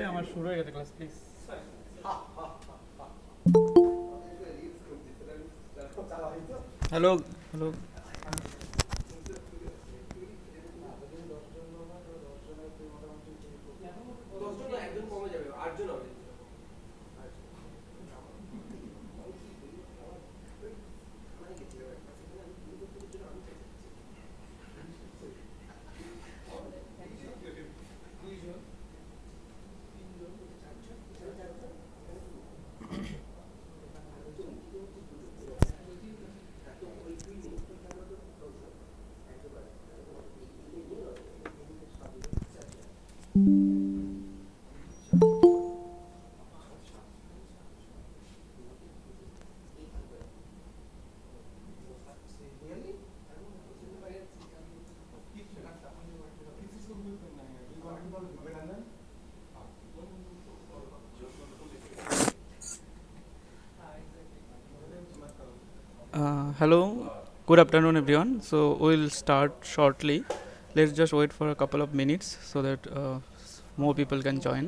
আমার শুরু হয়ে গেছে class please hello hello hello, good afternoon everyone. So we'll start shortly. Let's just wait for a couple of minutes so that more people can join.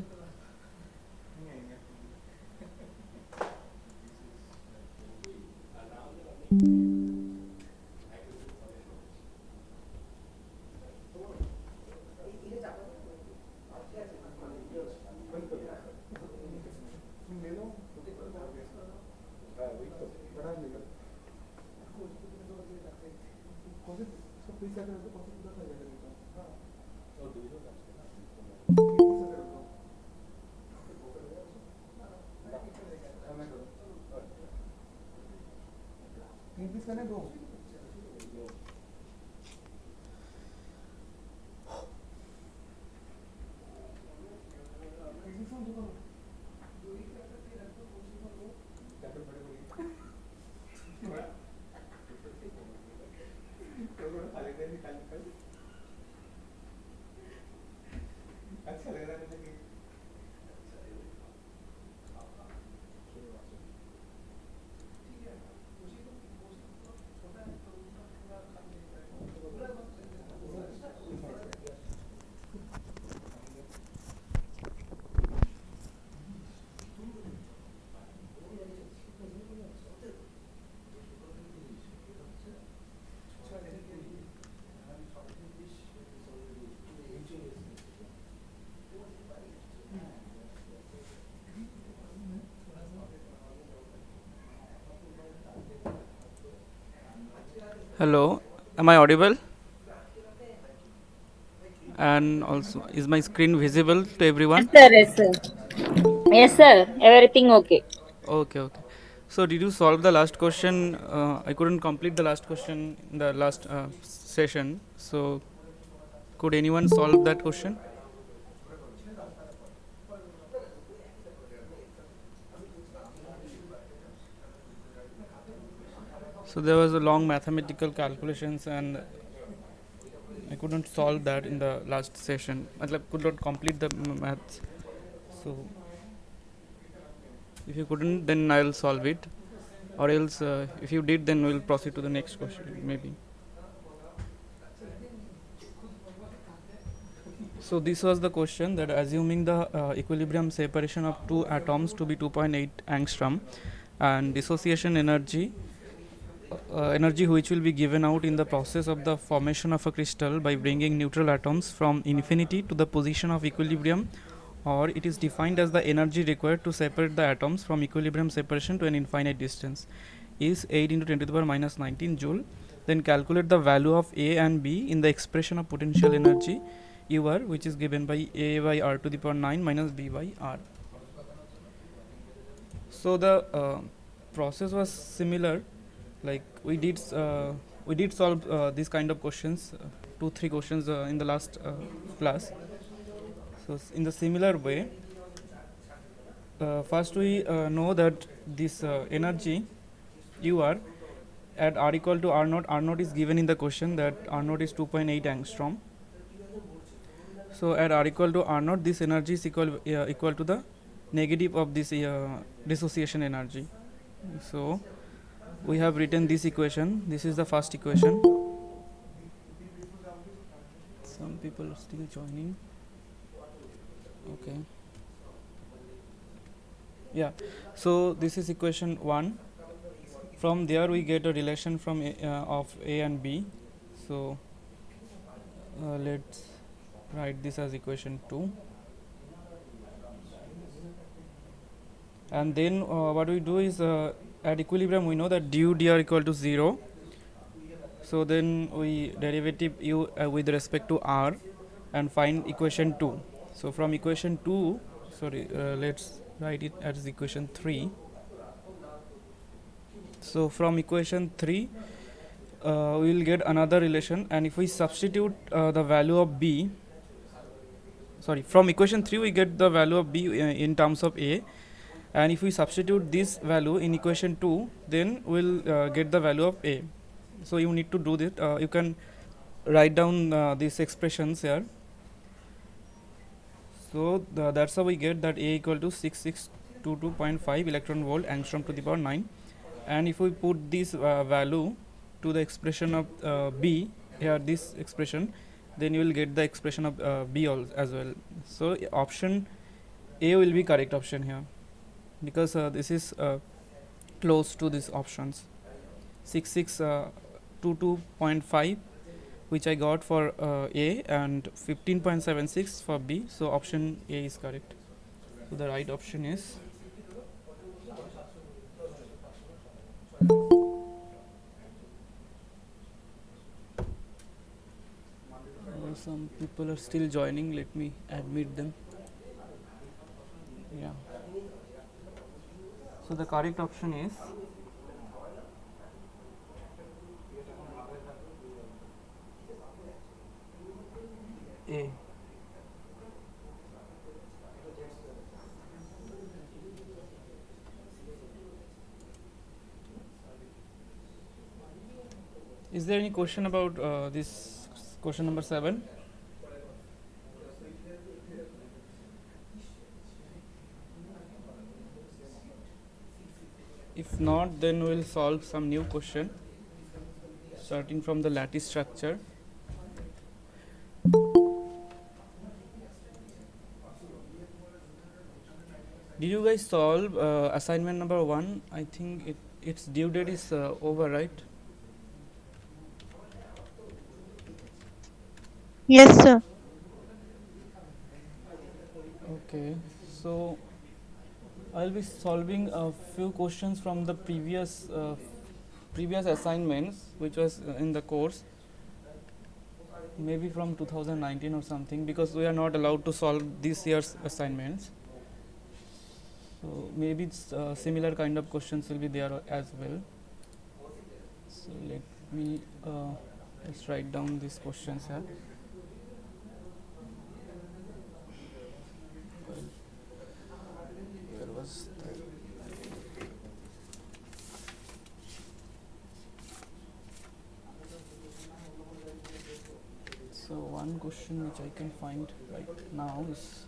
Hello, am I audible? And also, is my screen visible to Yes, everyone? sir. Yes, sir. Yes, sir. Everything okay. Okay, okay. So did you solve the last question? I couldn't complete the last question in the last session. So could anyone solve that question? So there was a long mathematical calculations and I couldn't solve that in the last session. I could not complete the maths. So if you couldn't, then I'll solve it. Or else, if you did, then we'll proceed to the next question, maybe. So this was the question that assuming the equilibrium separation of two atoms to be 2.8 angstrom and dissociation energy which will be given out in the process of the formation of a crystal by bringing neutral atoms from infinity to the position of equilibrium, or it is defined as the energy required to separate the atoms from equilibrium separation to an infinite distance, is 8 into 10 to the power minus 19 joule. Then calculate the value of A and B in the expression of potential energy UR, which is given by A by R to the power 9 minus B by R. So the process was similar, like we we did solve these kind of questions, 2-3 questions in the last class. So in the similar way, first we know that this energy UR at R equal to R naught is given in the question that R naught is 2.8 angstrom. So at R equal to R naught, this energy is equal to the negative of this dissociation energy. So we have written this equation. This is the first equation. Some people are still joining. Okay. Yeah. So this is equation 1. From there we get a relation from of A and B. So let's write this as equation 2. And then what we do is at equilibrium we know that du dr equal to 0. So then we derivative u with respect to r and find equation 2. So from equation 2, sorry, let's write it as equation 3. So from equation 3 we will get another relation, and if we substitute the value of b, sorry, from equation 3 we get the value of b in terms of a, and if we substitute this value in equation 2, then we'll get the value of a. So you need to do this, you can write down these expressions here. So that's how we get that a equal to 6622.5 electron volt angstrom to the power 9. And if we put this value to the expression of b here, this expression, then you will get the expression of b as well. So option a will be correct option here, because this is close to these options. 6622.5 which I got for A and 15.76 for B. So option A is correct. So the right option is some people are still joining. Let me admit them. Yeah. So the correct option is A. Is there any question about this question number 7? If not, then we'll solve some new question starting from the lattice structure. Did you guys solve assignment number 1? I think its due date is over, right? Yes, sir. Okay, so I'll be solving a few questions from the previous assignments, which was in the course, maybe from 2019 or something, because we are not allowed to solve this year's assignments. So maybe it's similar kind of questions will be there as well. So let me just write down these questions here. Where was that? So one question which I can find right now is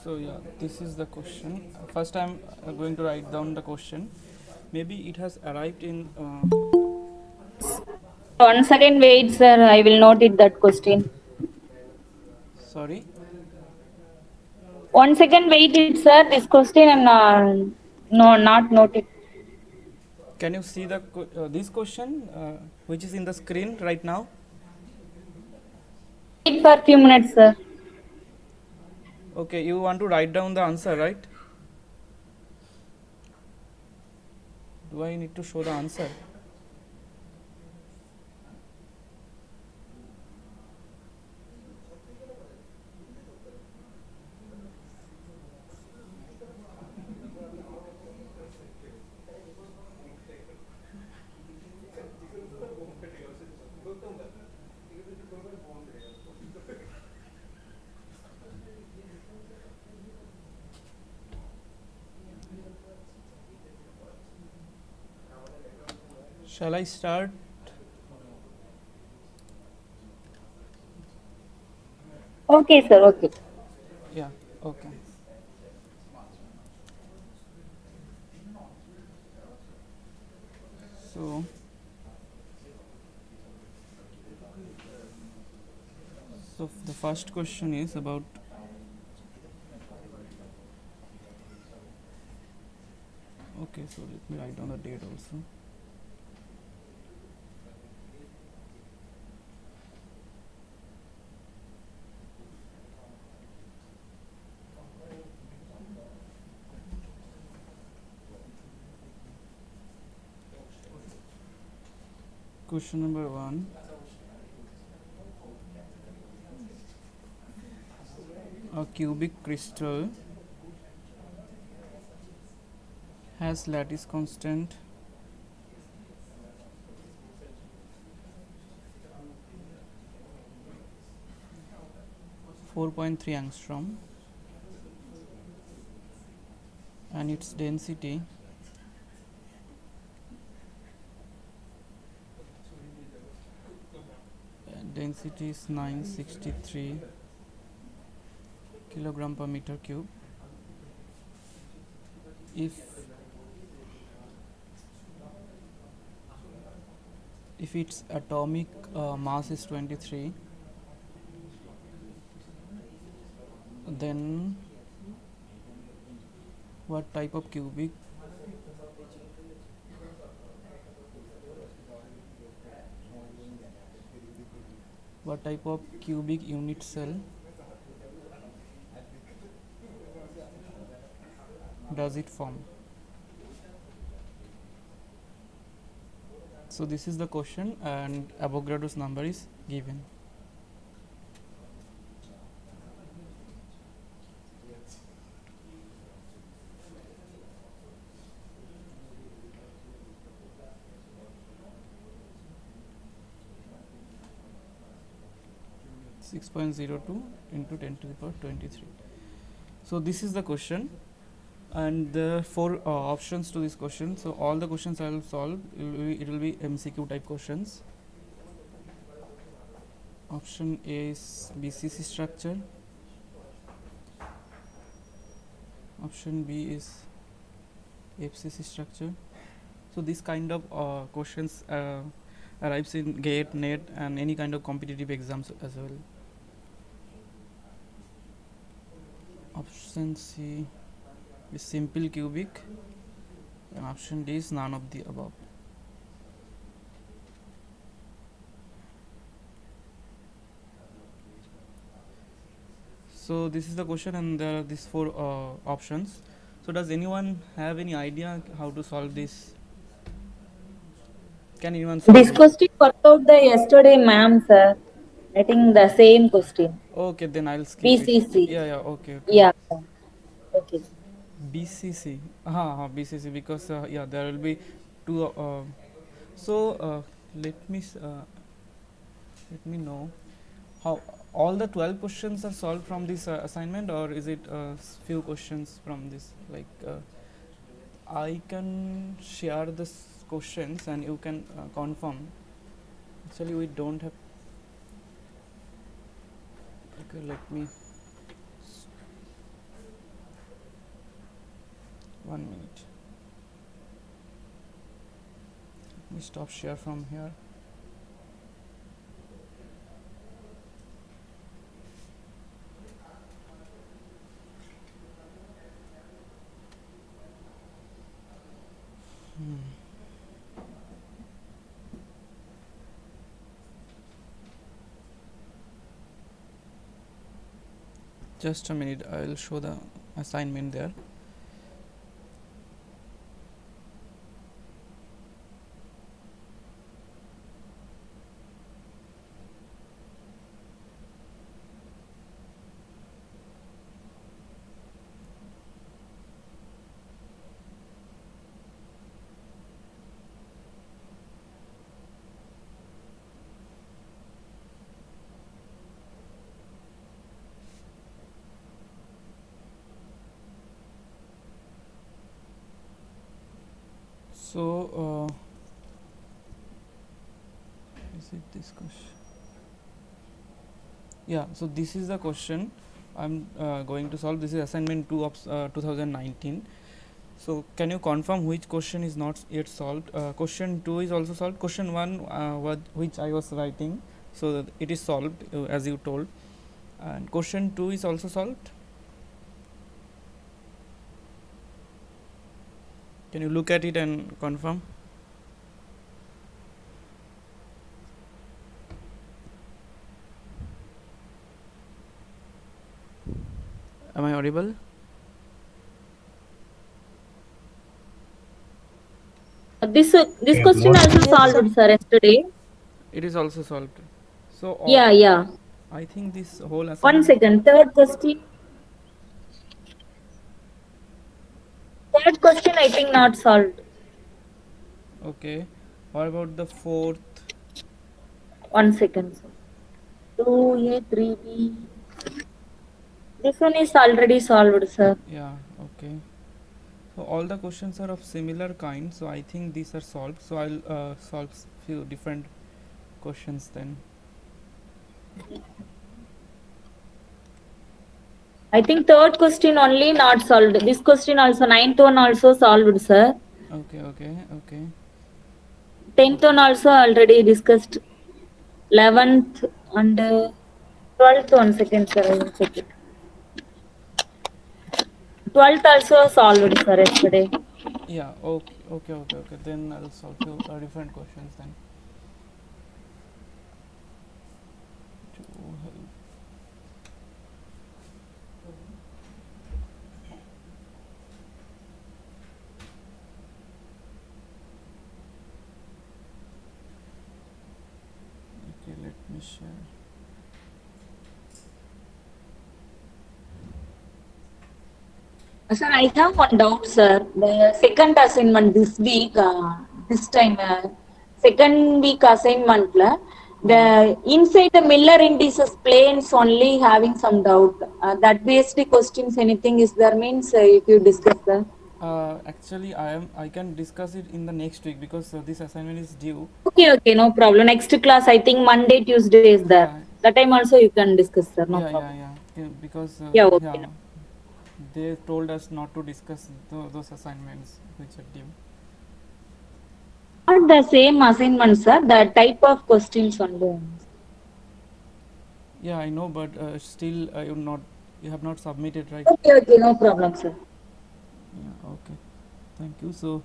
so yeah, this is the question. First I'm going to write down the question. Maybe it has arrived in 1 second, wait, sir. I will note it that question. sorry. 1 second, wait it, sir. This question I'm not noted. Can you see the this question which is in the screen right now? Wait for a few minutes, sir. Okay, you want to write down the answer, right? Do I need to show the answer? Shall I start? Okay, sir. Okay. Yeah, okay. So, the first question is about. Okay, so let me write down the date also. Question number 1. A cubic crystal has lattice constant 4.3 angstrom and its density is 963 kilogram per meter cube. If its atomic mass is 23, then what type of cubic unit cell does it form? So this is the question, and Avogadro's number is given. – 6.02 into 10 to the power 23. So this is the question, and there are 4 options to this question. So all the questions I will solve, it will be MCQ type questions. Option A is BCC structure. Option B is FCC structure. So this kind of questions arrives in GATE, NET, and any kind of competitive exams as well. Option C is simple cubic, and option D is none of the above. So this is the question, and there are these 4 options. So does anyone have any idea how to solve this? Can anyone solve This it? question worked out the yesterday, ma'am, sir. I think the same question. Okay, then I'll skip it. BCC. Yeah, okay. Yeah. Okay. BCC. BCC, because yeah, there will be 2. So let me know how all the 12 questions are solved from this assignment, or is it few questions from this? Like I can share this questions and you can confirm. Actually, we don't have. Okay, let me. 1 minute. Let me stop share from here. Just a minute, I will show the assignment there. So it this question? Yeah, so this is the question I'm going to solve. This is assignment 2 of 2019. So can you confirm which question is not yet solved? Question 2 is also solved. Question 1 which I was writing, so it is solved as you told, and question 2 is also solved. Can you look at it and confirm? Am I audible? This Yeah, question both. also Yes, sir. solved, sir, yesterday. It is also solved. So Yeah, yeah. I think this whole One assignment. second. Third question, I think not solved. Okay. What about the fourth? 1 second, sir. 2A, 3B. This one is already solved, sir. Yeah. Okay. So all the questions are of similar kind. So I think these are solved. So I'll solve few different questions then. I think third question only not solved. This question also, ninth one also solved, sir. Okay. Okay. Okay. Tenth Okay. one also already discussed. 11th and 12th, 1 second, sir. I will check it. 12th also solved, sir, yesterday. Yeah. Okay. Okay. Okay. Okay. Then I'll solve few different questions then. To help. Okay. Let me share. Sir, I have one doubt, sir. The second assignment this week, this time, second week assignment, the inside the Miller indices planes only having some doubt. That based questions, anything is there means if you discuss that. Actually, I can discuss it in the next week because this assignment is due. Okay, okay, no problem. Next class, I think Monday, Tuesday is there. Yeah. That time also you can discuss, sir. No Yeah. Yeah. problem. Yeah. Yeah, because Yeah, okay. yeah, they told us not to discuss those assignments which are due. Not the same assignment, sir. The type of questions only. Yeah, I know, but still, you have not submitted, right? Okay, okay, no problem, sir. Yeah, okay. Thank you. So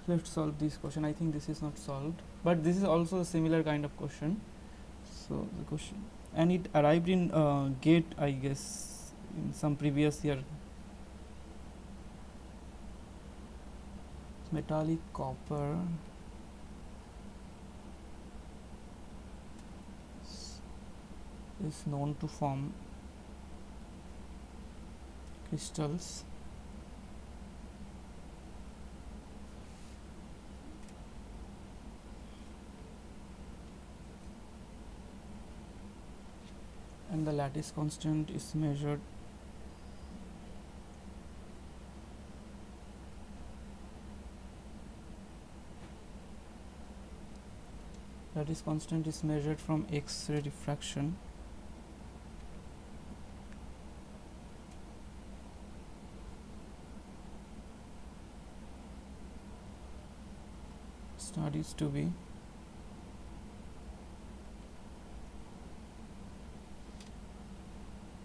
let's solve this question. I think this is not solved, but this is also a similar kind of question. So the question, and it arrived in gate, I guess, in some previous year. Metallic copper is known to form crystals and the lattice constant is measured from X-ray diffraction. Studies to be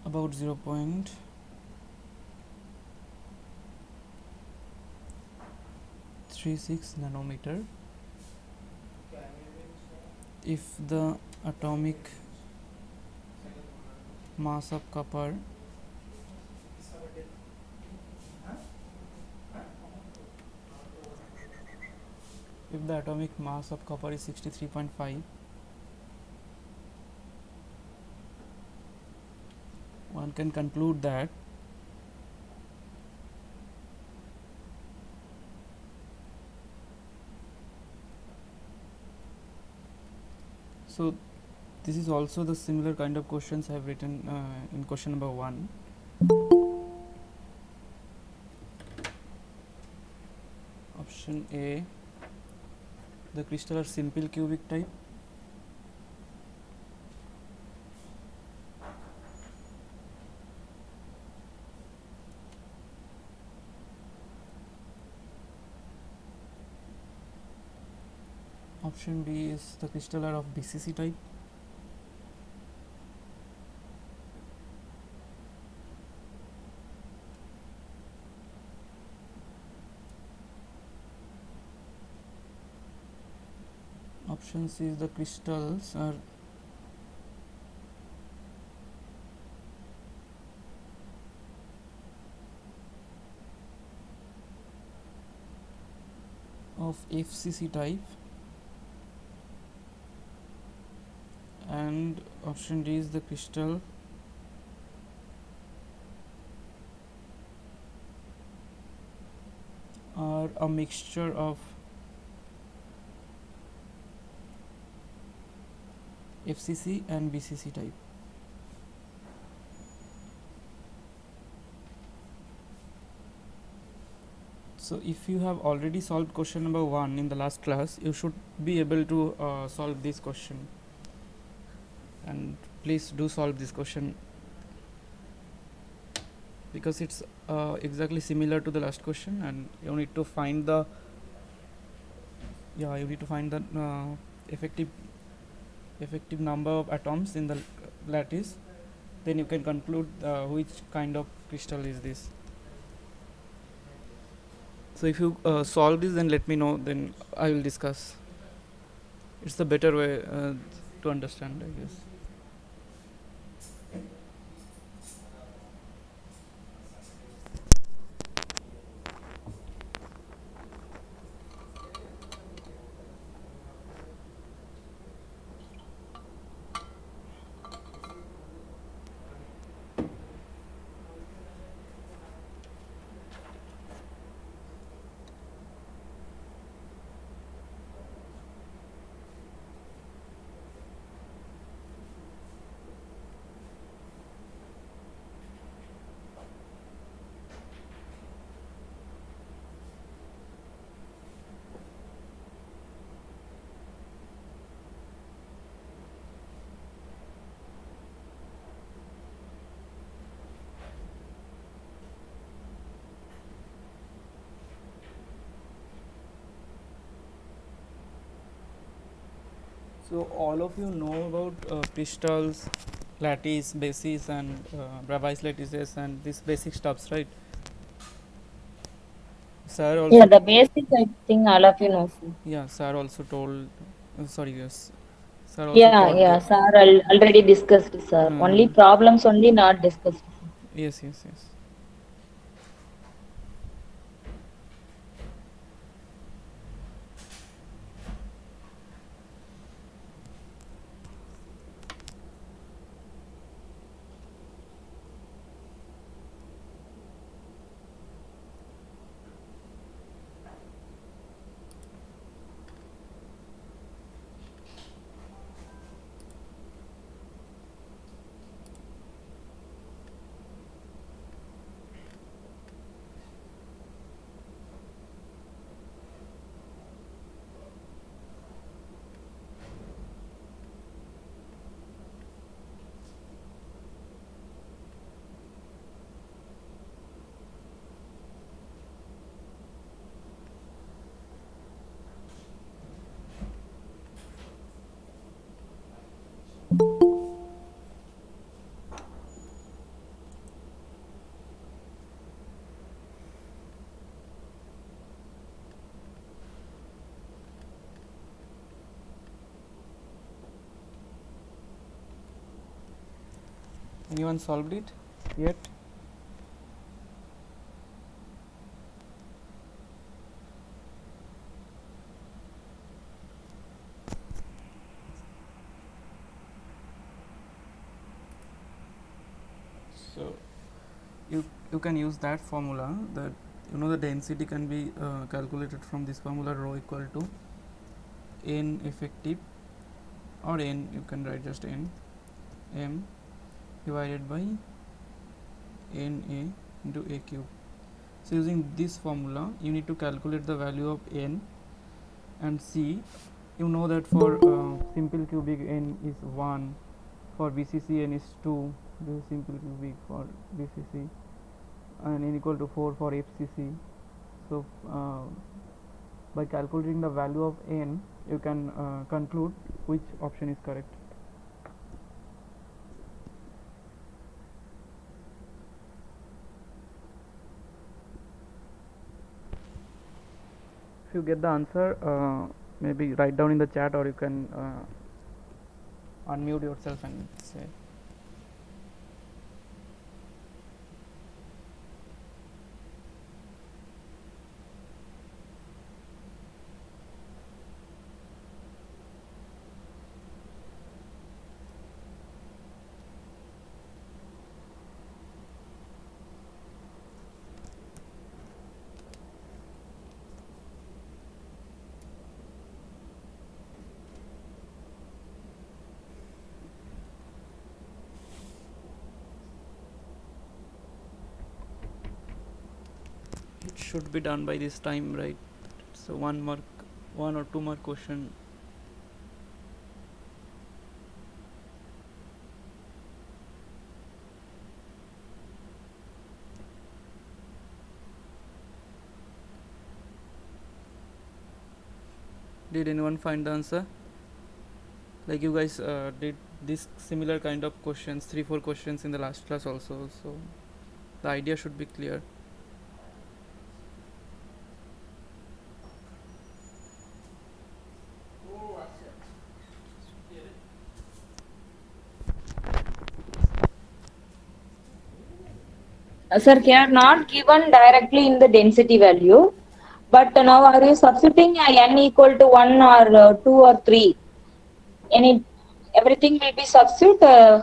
about 0.36 nanometer if the atomic mass of copper is 63.5. One can conclude that so this is also the similar kind of questions I have written in question number 1. Option A, the crystal are simple cubic type. Option D is the crystal are of BCC type. Option C is the crystals are of FCC type, and option D is the crystal are a mixture of FCC and BCC type. So if you have already solved question number 1 in the last class, you should be able to solve this question, and please do solve this question because it's exactly similar to the last question, and you need to find the effective number of atoms in the lattice. Then you can conclude which kind of crystal is this. So if you solve this, then let me know, then I will discuss. It's the better way to understand, I guess. So all of you know about crystals, lattice, basis, and Bravais lattices, and these basic stuffs, right? Sir Yeah, also, the basic I think all of you know, sir. sir also told. Sorry, yes, sir also Yeah, taught yeah, the. sir already discussed, sir. Only Uh, problems only not discussed, sir. yes, yes, yes. Anyone solved it yet? So you can use that formula, that the density can be calculated from this formula, rho equal to n effective, or n, you can write just n, m divided by n a into a cube. So using this formula you need to calculate the value of n and c. You know that for simple cubic n is 1, for BCC n is 2, this is simple cubic for BCC, and n equal to 4 for FCC. So by calculating the value of n, you can conclude which option is correct. If you get the answer, maybe write down in the chat, or you can unmute yourself and say. It should be done by this time, right? So one more, one or two more question. Did anyone find the answer? Like you guys did this similar kind of questions, 3-4 questions in the last class also, so the idea should be clear. Sir, here not given directly in the density value, but now are you substituting n equal to 1 or 2 or 3? Any everything will be substitute.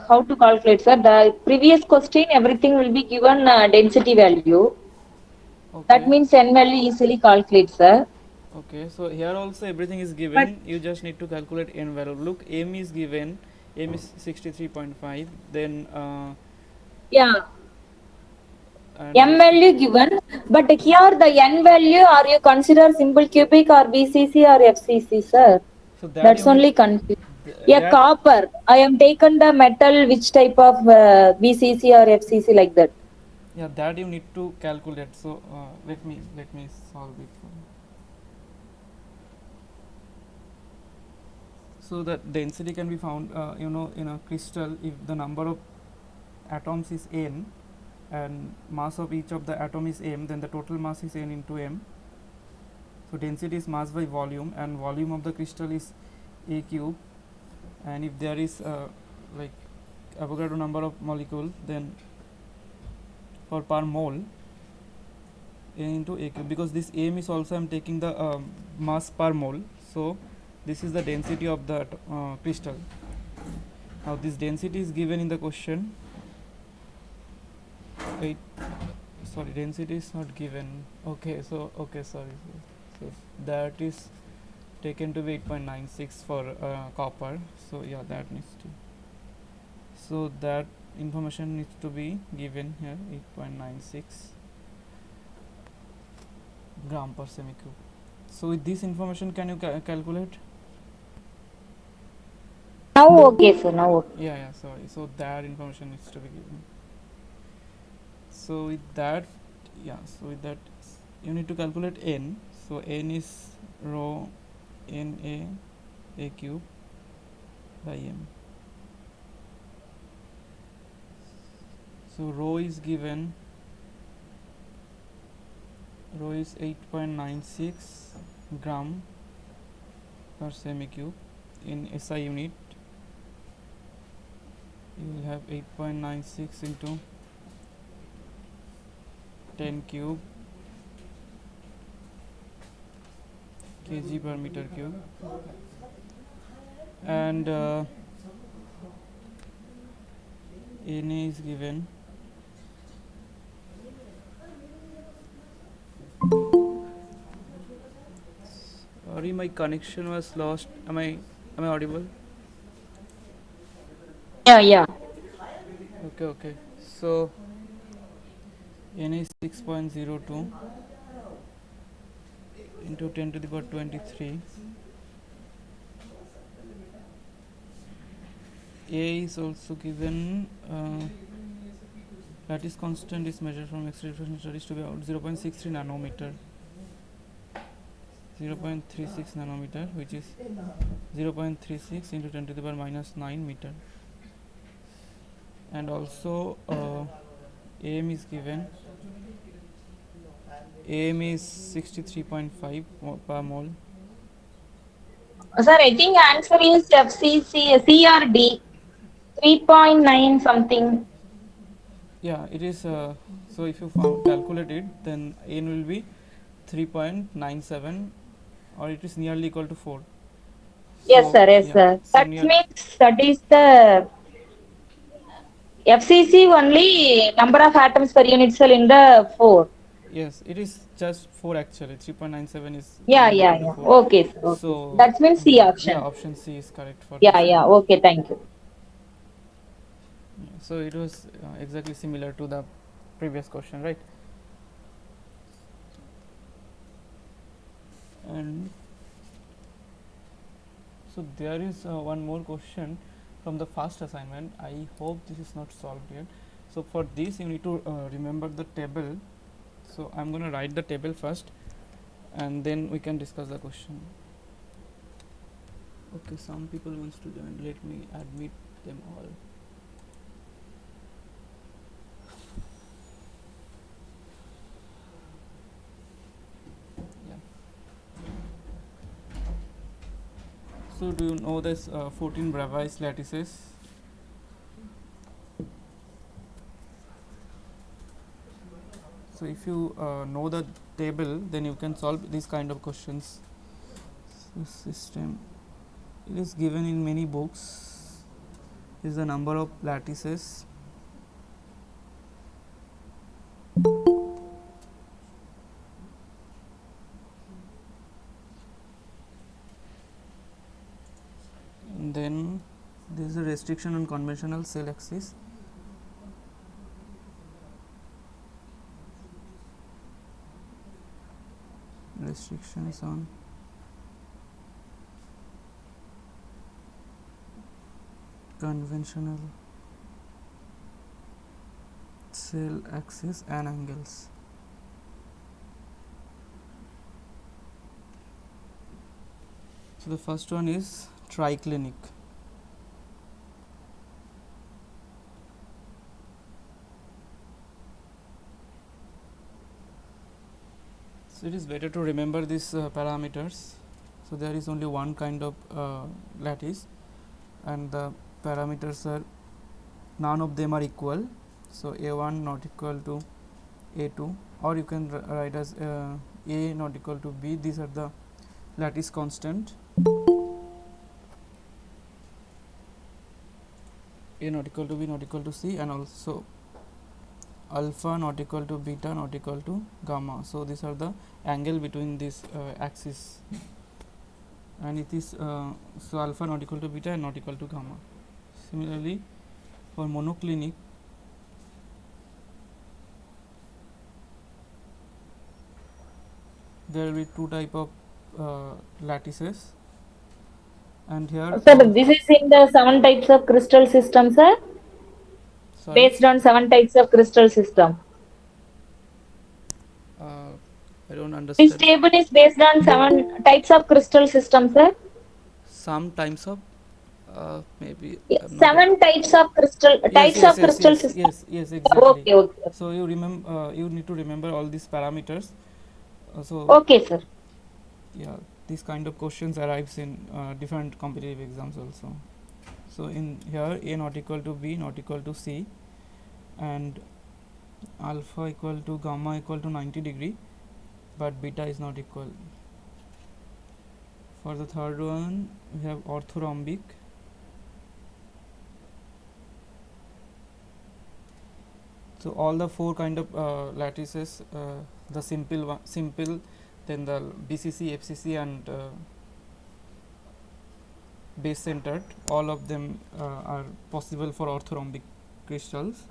How to calculate, sir? The previous question everything will be given density value. That Okay. means n value easily calculate, sir. Okay, so here also everything is But given, you just need to calculate n value. Look, m is given, m is 63.5, then yeah, and m this value given. But here the n value, are you consider simple cubic or BCC or FCC, sir? so that That's you need only confused. Yeah, that copper. I am taken the metal, which type of BCC or FCC like that. yeah, that you need to calculate. So let me solve it for you. So the density can be found, in a crystal, if the number of atoms is n and mass of each of the atom is m, then the total mass is n into m. So density is mass by volume, and volume of the crystal is a cube, and if there is like Avogadro number of molecule, then for per mole n into a cube, because this m is also I'm taking the mass per mole, so this is the density of the crystal. Now this density is given in the question. Wait, sorry, density is not given. Okay, so okay, sorry, so that is taken to be 8.96 for copper, so yeah, that needs to, so that information needs to be given here, 8.96 gram per semi-cube. So with this information, can you calculate? Now okay, sir. Now okay. Yeah, sorry, so that information needs to be given. So with that, yeah, so with that you need to calculate n. So n is rho n a cube by m. So rho is given, rho is 8.96 gram per semi cube. In SI unit, you will have 8.96 into 10 cube kg per meter cube, and Na is given, sorry, my connection was lost. Am I audible? Yeah, yeah. Okay, so Na is 6.02 into 10 to the power 23. A is also given, lattice constant is measured from X-ray diffraction studies to be about 0.63 nanometer. 0.36 nanometer, which is 0.36 into 10 to the power minus 9 meter. And also AM is given. AM is 63.5 per mole. Sir, I think answer is FCC, CRD, 3.9 something. Yeah, it is. So if you calculate it, then N will be 3.97, or it is nearly equal to 4. Yes, So sir, yes, yeah, sir. so That near. means that is the FCC only number of atoms per unit cell in the 4. Yes, it is just 4 actually. 3.97 is Yeah, nearly yeah, equal to yeah. 4. Okay, sir, okay. So That means C yeah, option. option C is correct for Yeah, this one. yeah. Okay, thank you. Yeah, so it was exactly similar to the previous question, right? And so there is one more question from the first assignment. I hope this is not solved yet. So for this you need to remember the table. So I'm going to write the table first, and then we can discuss the question. Okay, some people wants to join. Let me admit them all. Yeah. So do you know this 14 Bravais lattices? So if you know the table, then you can solve these kind of questions. So system, it is given in many books. Is the number of lattices. And then there is a restriction on conventional cell axis. Restrictions on conventional cell axis and angles. So the first one is triclinic. So it is better to remember these parameters. So there is only one kind of lattice, and the parameters are, none of them are equal. So a1 not equal to a2, or you can write as a not equal to b. These are the lattice constant. A not equal to b not equal to c, and also alpha not equal to beta not equal to gamma. So these are the angle between these axes, and it is so alpha not equal to beta and not equal to gamma. Similarly, for monoclinic, there will be two type of lattices, and here Sir, all. this is in the 7 types of crystal system, sir. Sorry, Based on 7 types of crystal system. uh, I don't This understand. table is based on 7 types of crystal system, sir. Some times of maybe Yeah, I'm not. 7 Yes, types yes, of yes, crystal yes, system. yes, yes, exactly. Okay, okay. So you remember, you need to remember all these parameters. So Okay, sir. yeah, these kind of questions arrives in different competitive exams also. So in here, a not equal to b not equal to c, and alpha equal to gamma equal to 90°, but beta is not equal. For the third one, we have orthorhombic. So all the four kind of lattices, the simple, then the BCC, FCC, and base centered, all of them are possible for orthorhombic crystals.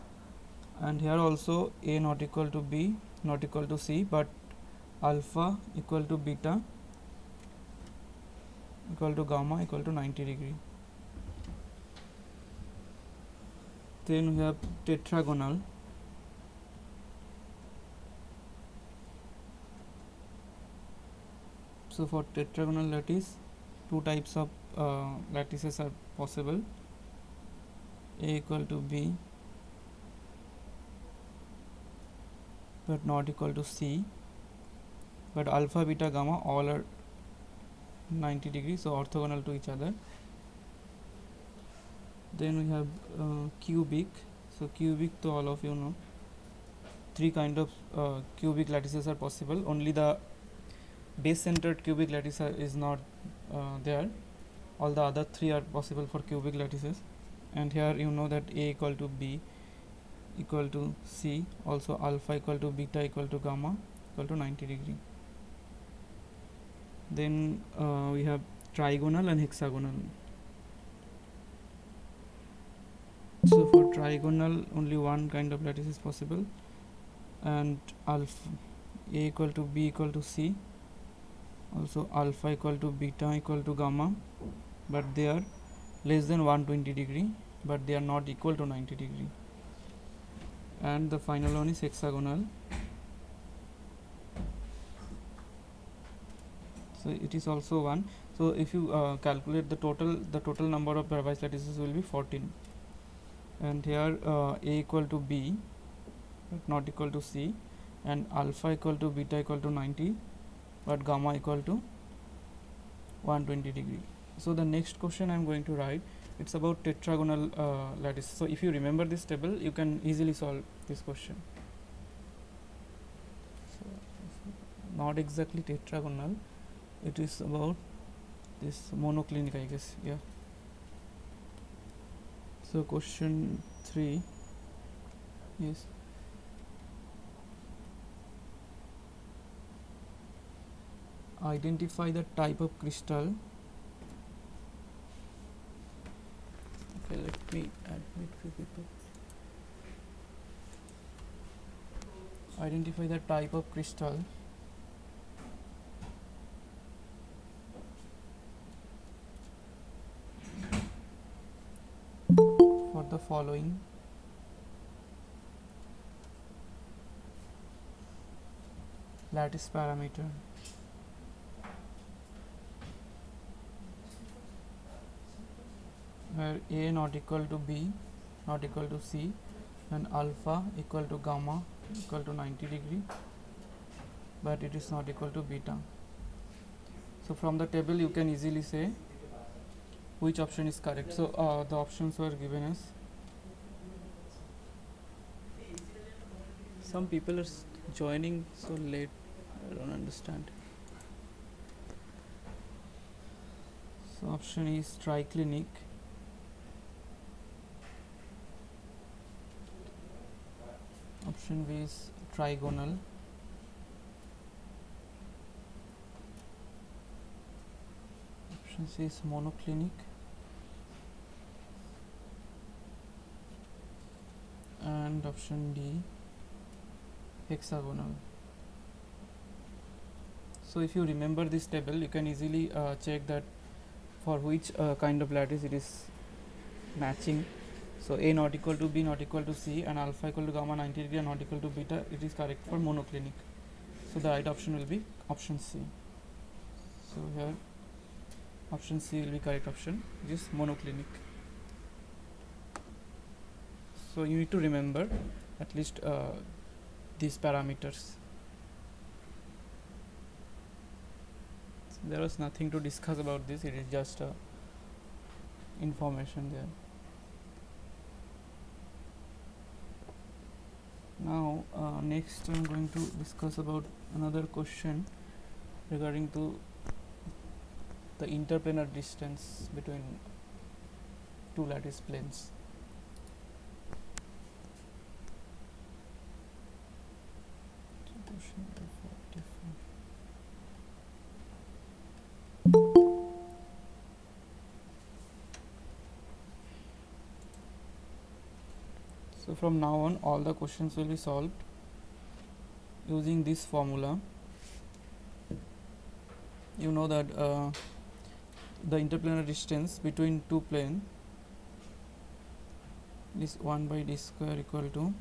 And here also a not equal to b not equal to c, but alpha equal to beta equal to gamma equal to 90°. Then we have tetragonal. So for tetragonal lattice, two types of lattices are possible: A equal to B but not equal to C, but alpha, beta, gamma all are 90 degrees, so orthogonal to each other. Then we have cubic. So cubic, to all of you know, three kind of cubic lattices are possible. Only the base centered cubic lattice is not there. All the other three are possible for cubic lattices. And here you know that A equal to B equal to C, also alpha equal to beta equal to gamma equal to 90 degree. Then we have trigonal and hexagonal. So for trigonal, only one kind of lattice is possible, and alpha A equal to B equal to C, also alpha equal to beta equal to gamma, but they are less than 120 degree, but they are not equal to 90 degree. And the final one is hexagonal. So it is also one. So if you calculate the total number of pairwise lattices will be 14. And here A equal to B but not equal to C, and alpha equal to beta equal to 90, but gamma equal to 120 degree. So the next question I am going to write, it's about tetragonal lattice. So if you remember this table, you can easily solve this question. So not exactly tetragonal, it is about this monoclinic, I guess. Yeah. So question 3 is identify the type of crystal. Okay, let me admit few people. Identify the type of crystal for the following lattice parameter. Where A not equal to B not equal to C, and alpha equal to gamma equal to 90 degree, but it is not equal to beta. So from the table you can easily say which option is correct. So the options were given as, some people are joining so late, I don't understand. So option is triclinic, option B is trigonal, option C is monoclinic, and option D hexagonal. So if you remember this table, you can easily check that for which kind of lattice it is matching. So A not equal to B not equal to C, and alpha equal to gamma 90 degree and not equal to beta, it is correct for monoclinic. So the right option will be option C. So here option C will be correct option, which is monoclinic. So you need to remember at least these parameters. So there was nothing to discuss about this, it is just information there. Now next I am going to discuss about another question regarding to the interplanar distance between two lattice planes. So from now on all the questions will be solved using this formula. You know that the interplanar distance between two planes is 1 by d square equal to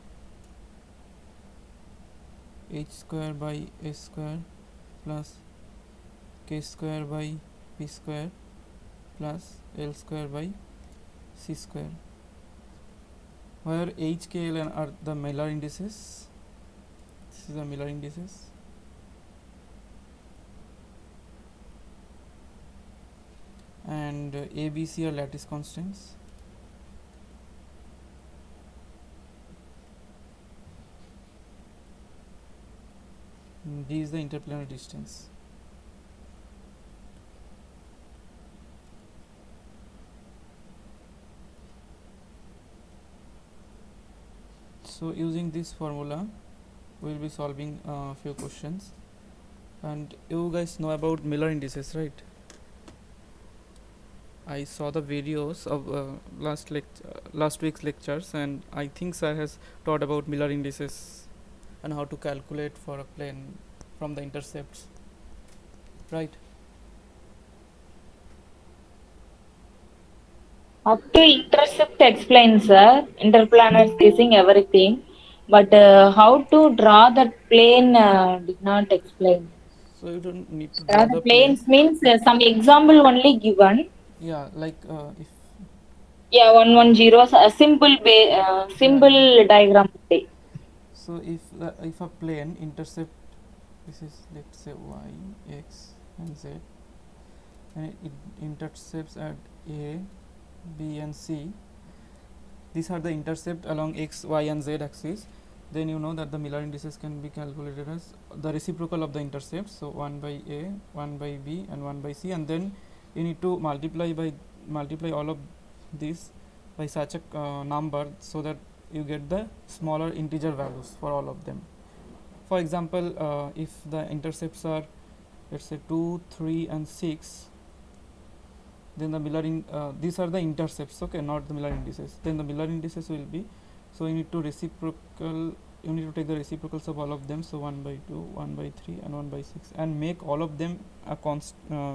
h square by s square plus k square by p square plus l square by c square, where h, k, l are the Miller indices. This is the Miller indices, and a, b, c are lattice constants. D is the interplanar distance. So using this formula we will be solving a few questions. And you guys know about Miller indices, right? I saw the videos of last week's lectures, and I think sir has taught about Miller indices and how to calculate for a plane from the intercepts, right? Up to intercept explains, sir, interplanar spacing, everything. But how to draw the plane did not explain. So you don't need to Draw draw the the plane. planes means some example only given. Yeah, like if Yeah, 110, a simple yeah, yeah. simple diagram only. So if a plane intercept, this is let's say y, x, and z, and it intercepts at a, b, and c. These are the intercept along x, y, and z axis. Then you know that the Miller indices can be calculated as the reciprocal of the intercepts. So 1 by a, 1 by b, and 1 by c, and then you need to multiply all of these by such a number so that you get the smaller integer values for all of them. For example, if the intercepts are, let's say, 2, 3, and 6, then the these are the intercepts, okay, not the Miller indices. Then the Miller indices will be, so you need to take the reciprocals of all of them. So 1 by 2, 1 by 3, and 1 by 6, and make all of them a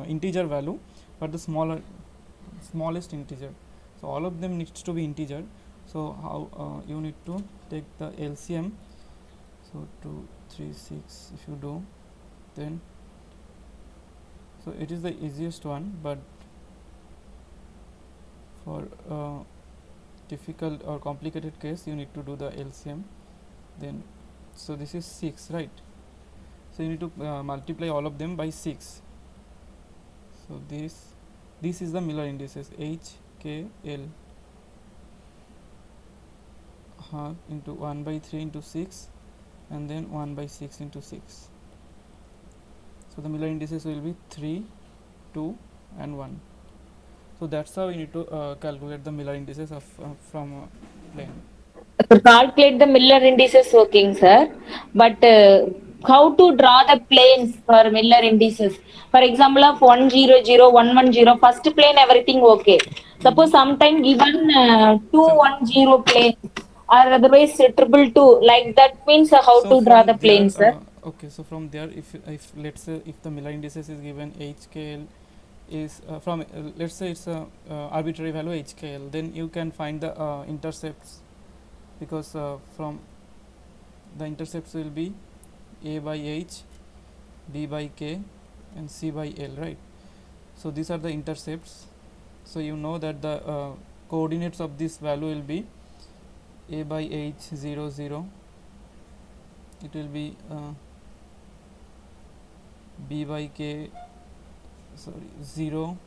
integer value, but the smallest integer. So all of them needs to be integer. So how you need to take the LCM. So 2, 3, 6, if you do, then so it is the easiest one, but for difficult or complicated case you need to do the LCM. Then so this is 6, right? So you need to multiply all of them by 6. So this is the Miller indices, h, k, l, into 1 by 3 into 6, and then 1 by 6 into 6. So the Miller indices will be 3, 2, and 1. So that's how you need to calculate the Miller indices of from a plane. To calculate the Miller indices working, sir. But how to draw the planes for Miller indices? For example, of 100, 110, first plane everything okay. Suppose sometime given Some 210 plane or otherwise triple two, like that means how So to draw from the there, planes, sir? okay. So from there, if let's say if the Miller indices is given HKL is from let's say it's a arbitrary value HKL, then you can find the intercepts, because from the intercepts will be A by H, B by K, and C by L, right? So these are the intercepts. So you know that the coordinates of this value will be A by H 0 0. It will be B by K, sorry, 0,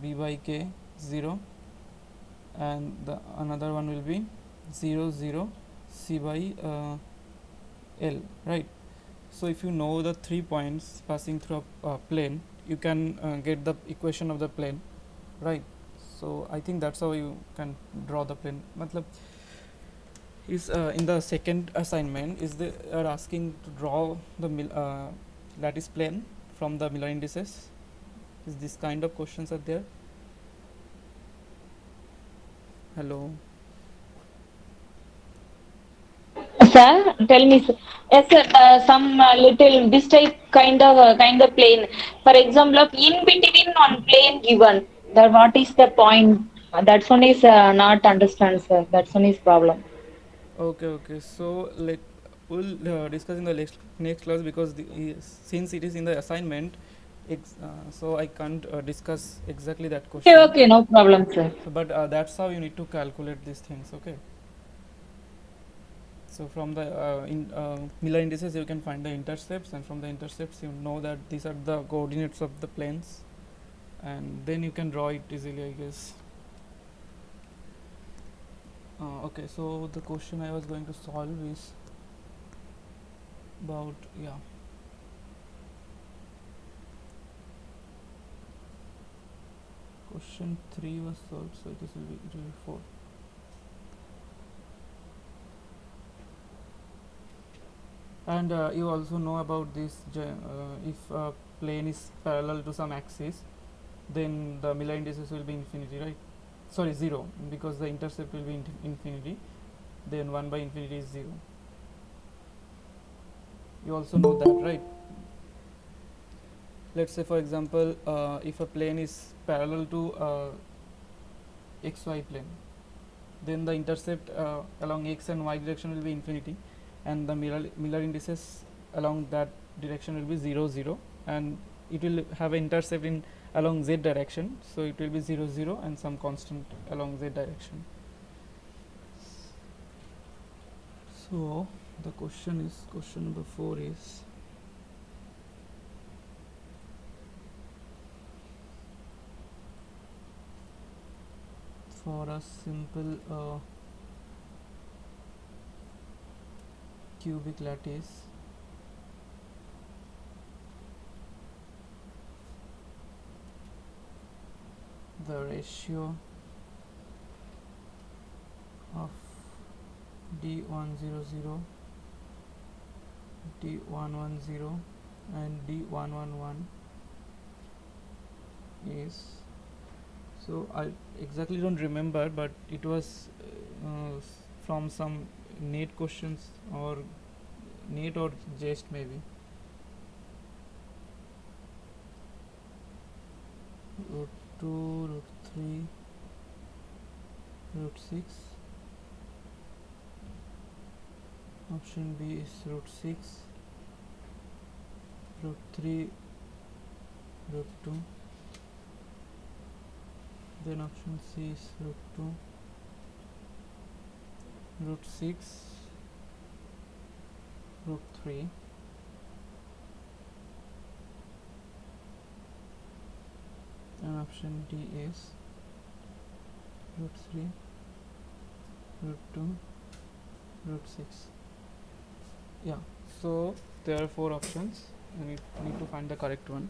B by K 0, and the another one will be 0 0, C by L, right? So if you know the 3 points passing through a plane, you can get the equation of the plane, right? So I think that's how you can draw the plane. Matlab is in the second assignment is they are asking to draw the lattice plane from the Miller indices. Is this kind of questions are there? Hello. Sir, tell me, sir. Yes, sir. Some little this type kind of plane. For example, of in between on plane given. That what is the point? That one is not understand, sir. That one is problem. Okay, okay. So we'll discuss in the next class, because since it is in the assignment, So I can't discuss exactly that Okay, question. okay, no problem, sir. So, but that's how you need to calculate these things. Okay. So from the Miller indices, you can find the intercepts, and from the intercepts, you know that these are the coordinates of the planes, and then you can draw it easily, I guess. Okay, so the question I was going to solve is about, yeah, question 3 was solved, so it will be 4. And you also know about this, if a plane is parallel to some axis, then the Miller indices will be infinity, right? Sorry, 0, because the intercept will be infinity, then 1 by infinity is 0. You also know that, right? Let's say, for example, if a plane is parallel to xy plane, then the intercept along x and y direction will be infinity, and the Miller indices along that direction will be 0 0, and it will have an intercept in along z direction, so it will be 0 0 and some constant along z direction. So the question number 4 is, for a simple cubic lattice, the ratio of D100, D110 and D111 is, so I exactly don't remember, but it was from some NET questions, or NET or JEST maybe. Root 2, root 3, root 6. Option B is root 6, root 3, root 2. Then option C is root 2, root 6, root 3. And option D is root 3, root 2, root 6. Yeah, so there are 4 options, and you need to find the correct one.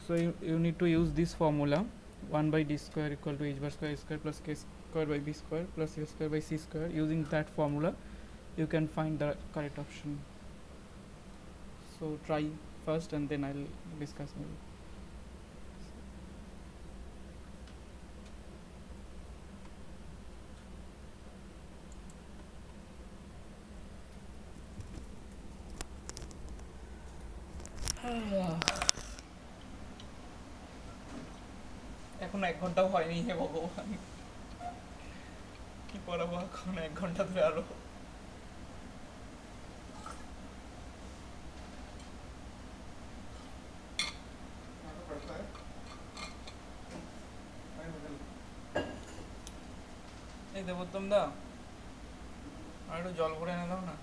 So you need to use this formula: 1 by d square equal to h bar square a square plus k square by b square plus a square by c square. Using that formula, you can find the correct option. So try first, and then I'll discuss maybe. এখন 1 ঘন্টাও হয়নি, হে ভগবান, কি পড়াবো এখন 1 ঘন্টা ধরে আরো। এই দেবোত্তম দা, আর একটু জল ভরে এনে দাও না।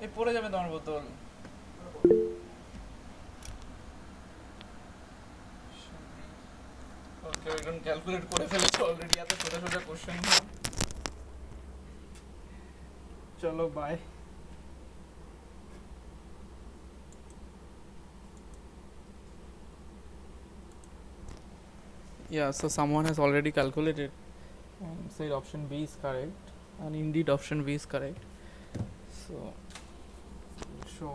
এই পড়ে যাবে তোমার বোতল। ওকে, একজন ক্যালকুলেট করে ফেলেছো অলরেডি, এত সোজা সোজা কোশ্চেন। চলো by. Yeah, so someone has already calculated and said option B is correct, and indeed option B is correct. So show.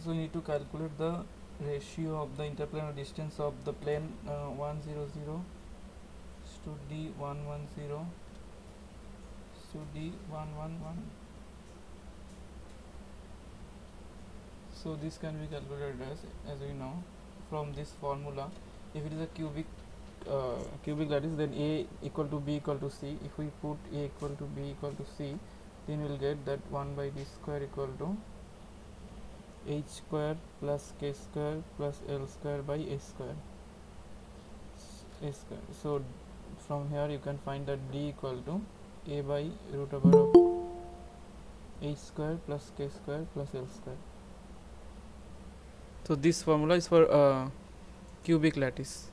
So we need to calculate the ratio of the interplanar distance of the plane 100 to D110 to D111. So this can be calculated as we know from this formula. If it is a cubic lattice, then A equal to B equal to C. If we put A equal to B equal to C, then we'll get that 1 by D square equal to H square plus K square plus L square by A square. So from here you can find that D equal to A by root over of H square plus K square plus L square. So this formula is for cubic lattice.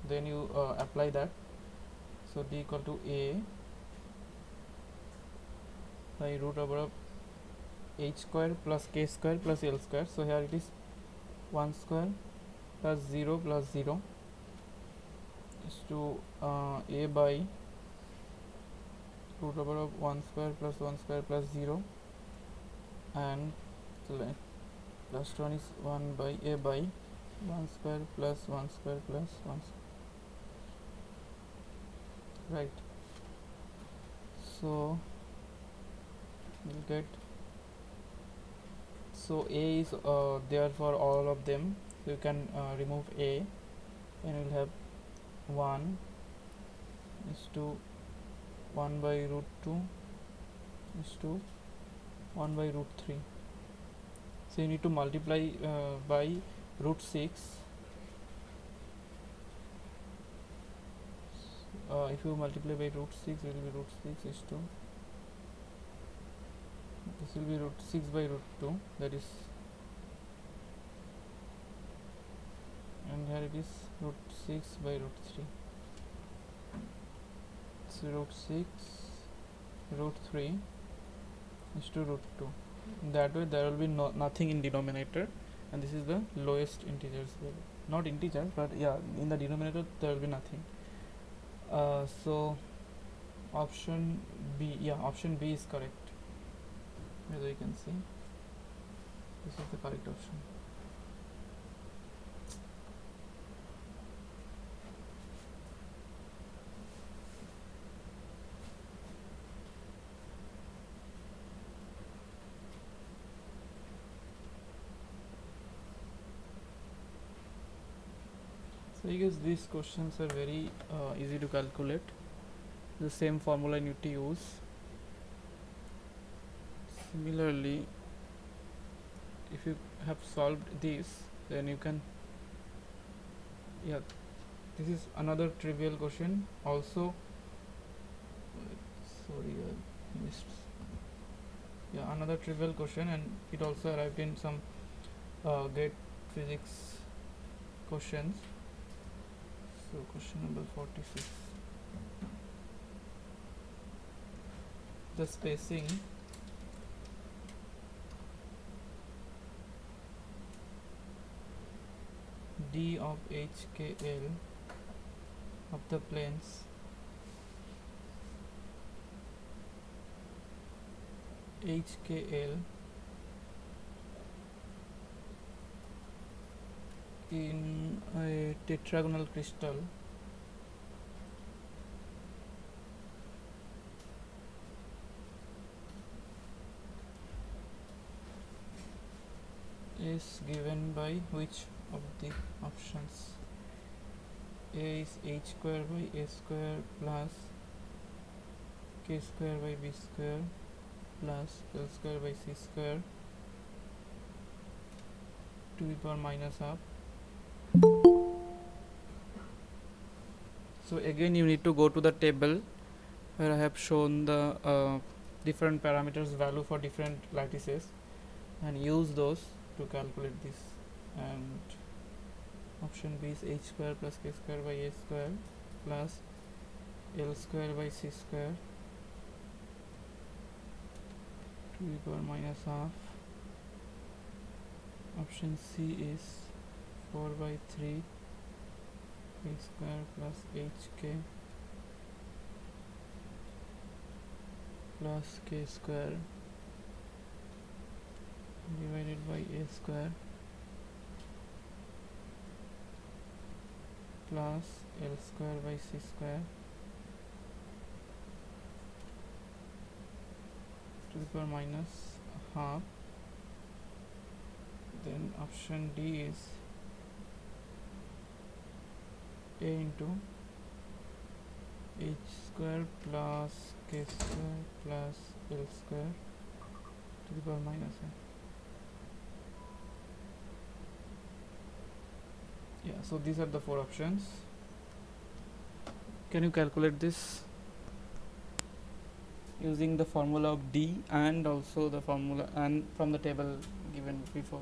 Then you apply that. So D equal to A by root over of H square plus K square plus L square. So here it is 1 square plus 0 plus 0 is to A by root over of 1 square plus 1 square plus 0, and last one is 1 by A by 1 square plus 1 square plus 1 square. Right. So we'll get, so A is there for all of them, so you can remove A, and we'll have 1 is to 1 by root 2 is to 1 by root 3. So you need to multiply by root 6. If you multiply by root 6, it will be root 6 is to, this will be root 6 by root 2, that is, and here it is root 6 by root 3. So root 6 root 3 is to root 2. That way there will be nothing in denominator, and this is the lowest integers value. Not integers, but yeah, in the denominator there will be nothing. So option B, yeah, option B is correct. As you can see, this is the correct option. So I guess these questions are very easy to calculate. The same formula you need to use. Similarly, if you have solved this, then you can, yeah, this is another trivial question also. Sorry, I missed. Yeah, another trivial question, and it also arrived in some GATE physics questions. So question number 46. The spacing d of HKL of the planes HKL in a tetragonal crystal is given by which of the options? A is h square by a square plus k square by b square plus l square by c square to the power minus half. So again you need to go to the table where I have shown the different parameters value for different lattices, and use those to calculate this. And option B is h square plus k square by a square plus l square by c square to the power minus half. Option C is 4 by 3 k square plus hk plus k square divided by a square plus l square by c square to the power minus half. Then option D is A into h square plus k square plus l square to the power minus n. Yeah, so these are the four options. Can you calculate this using the formula of D and also the formula and from the table given before?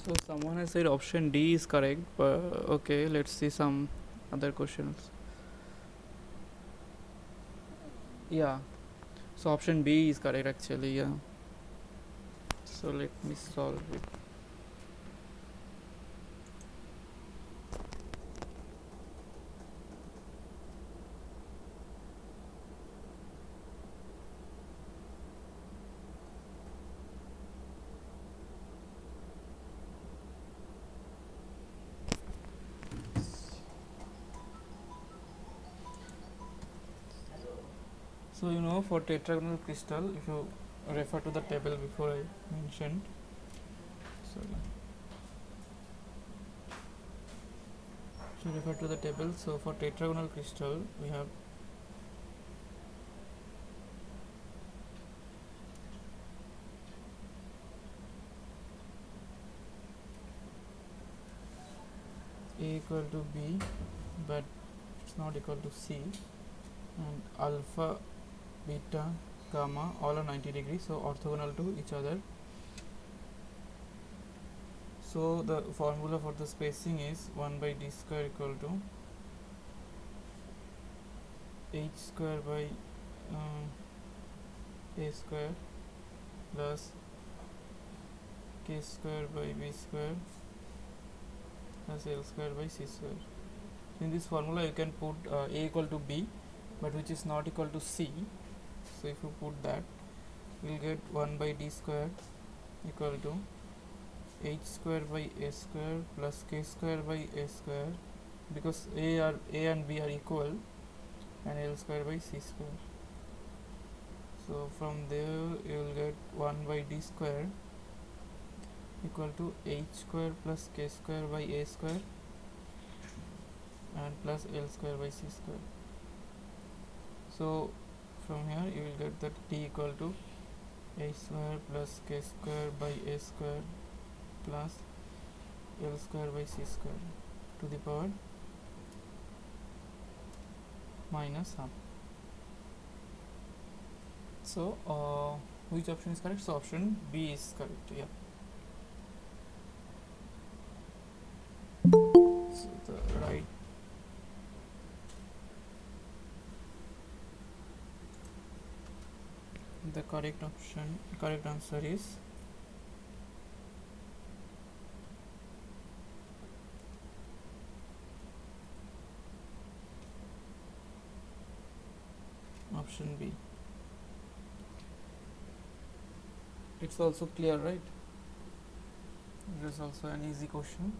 So someone has said option D is correct, but okay, let's see some other questions. Yeah, so option B is correct actually. Yeah, so let me solve it. So you know, for tetragonal crystal, if you refer to the table before I mentioned, sorry, so refer to the table. So for tetragonal crystal we have A equal to B, but it's not equal to C, and alpha, beta, gamma all are 90 degrees, so orthogonal to each other. So the formula for the spacing is 1 by d square equal to h square by a square plus k square by b square plus l square by c square. So in this formula you can put a equal to b, but which is not equal to c. So if you put that, you will get 1 by d square equal to h square by a square plus k square by a square, because a and b are equal, and l square by c square. So from there you will get 1 by d square equal to h square plus k square by a square and plus l square by c square. So from here you will get that t equal to h square plus k square by a square plus l square by c square to the power minus half. So which option is correct? So option B is correct. Yeah. So the correct answer is option B. It's also clear, right? It is also an easy question.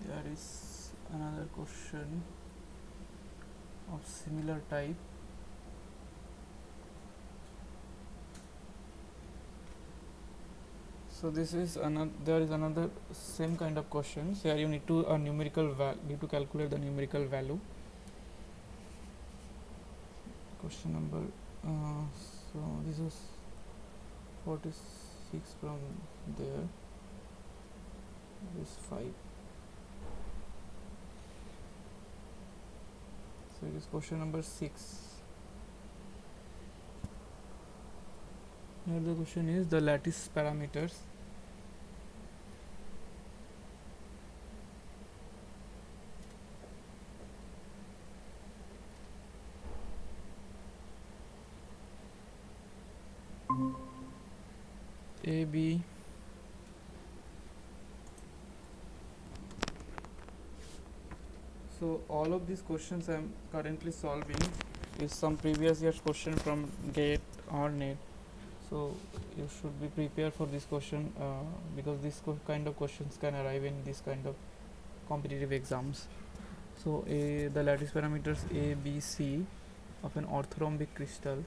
There is another question of similar type. So this is another. There is another same kind of questions. Here you need to need to calculate the numerical value. Question number. So this is 46 from there. This 5. So it is question number 6. Here the question is the lattice parameters. A, B, so all of these questions I am currently solving is some previous year's question from GATE or NET. So you should be prepared for this question because this kind of questions can arrive in this kind of competitive exams. So the lattice parameters A, B, C of an orthorhombic crystal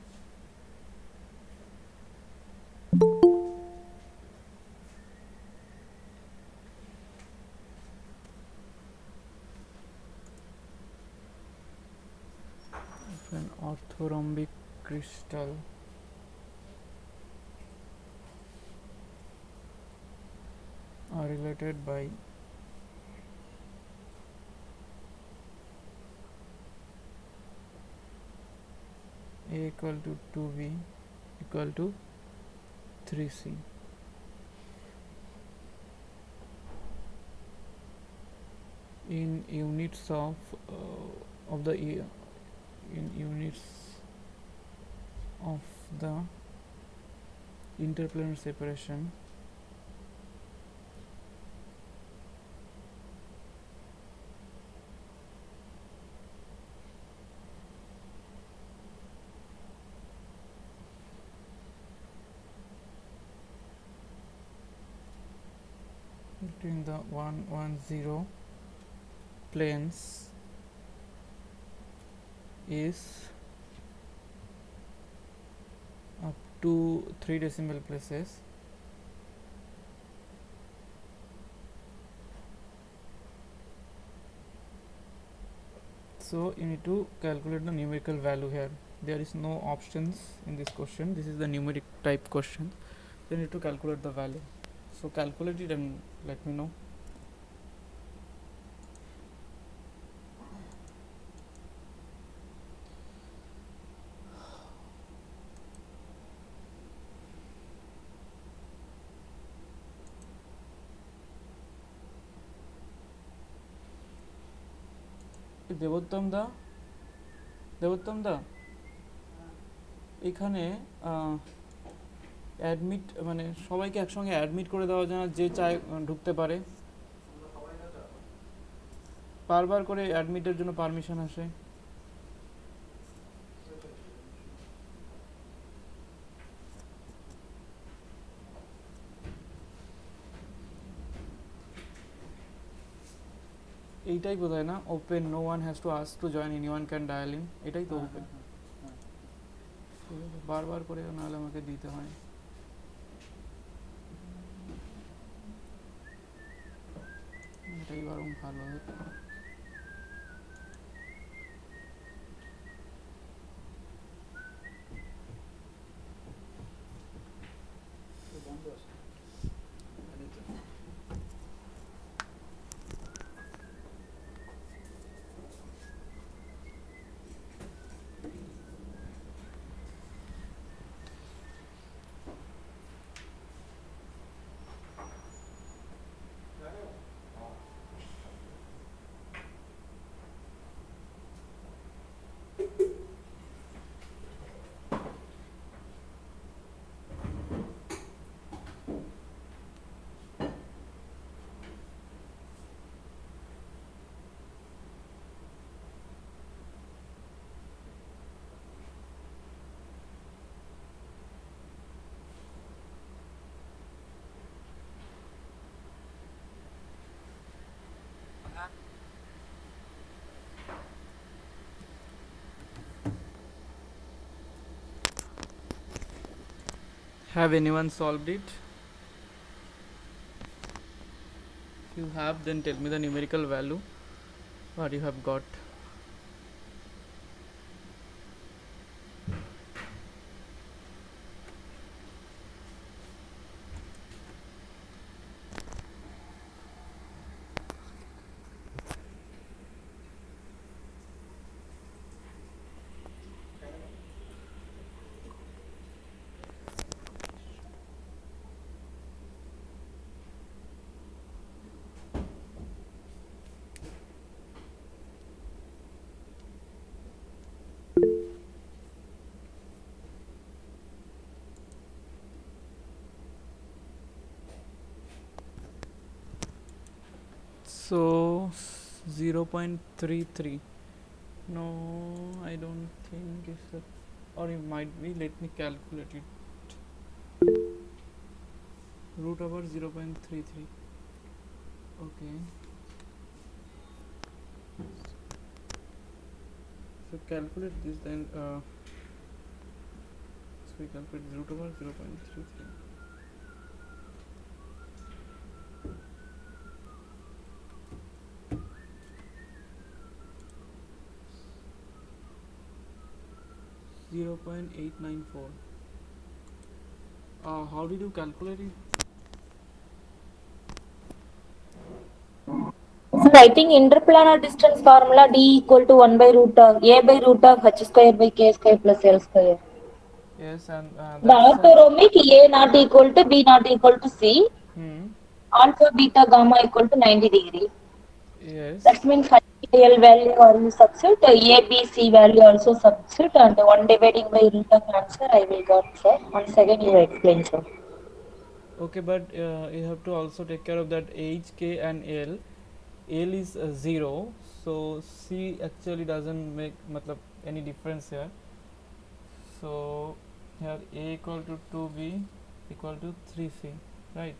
of an orthorhombic crystal are related by A equal to 2B equal to 3C. In units of the in units of the interplanar separation between the 1 1 0 planes is up to 3 decimal places. So you need to calculate the numerical value here. There is no options in this question. This is the numeric type question. You need to calculate the value. So calculate it and let me know. Debottam da এখানে admit মানে সবাইকে একসঙ্গে admit করে দেওয়া যায় না, যে চায় ঢুকতে পারে, বারবার করে অ্যাডমিটের জন্য পারমিশন আসে। এইটাই বোধহয় না, open, no one has to ask to join, anyone can dial in, এটাই তো ওপেন। বারবার করে নাহলে আমাকে দিতে হয়। এটাই বরং ভালো হয়। Have anyone solved it? If you have, then tell me the numerical value what you have got. So 0.33. No, I don't think it's that, or it might be. Let me calculate it. Root over 0.33. Okay. So calculate this then. So we calculate root over 0.33. 0.894. How did you calculate it? Sir, I think interplanar distance formula D equal to 1 by root of A by root of H square by K square plus L square. Yes, and The that's orthorhombic A not equal to B not equal to C. hmm. Alpha beta gamma equal to 90 degree. Yes. That means L value or you substitute, A, B, C value also substitute, and 1 dividing by root of answer I will got, sir. Once again you explain, sir. Okay, but you have to also take care of that H, K, and L. L is 0, so C actually doesn't make matlab, any difference here. So here A equal to 2B equal to 3C, right?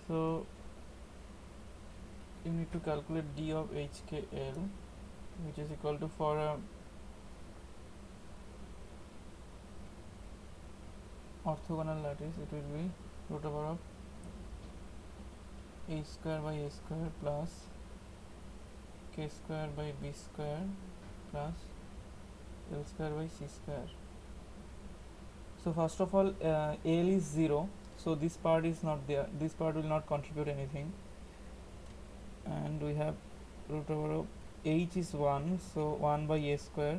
So you need to calculate D of HKL, which is equal to, for orthogonal lattice, it will be root over of A square by A square plus K square by B square plus L square by C square. So first of all, L is 0, so this part is not there, this part will not contribute anything, and we have root over of H is 1, so 1 by A square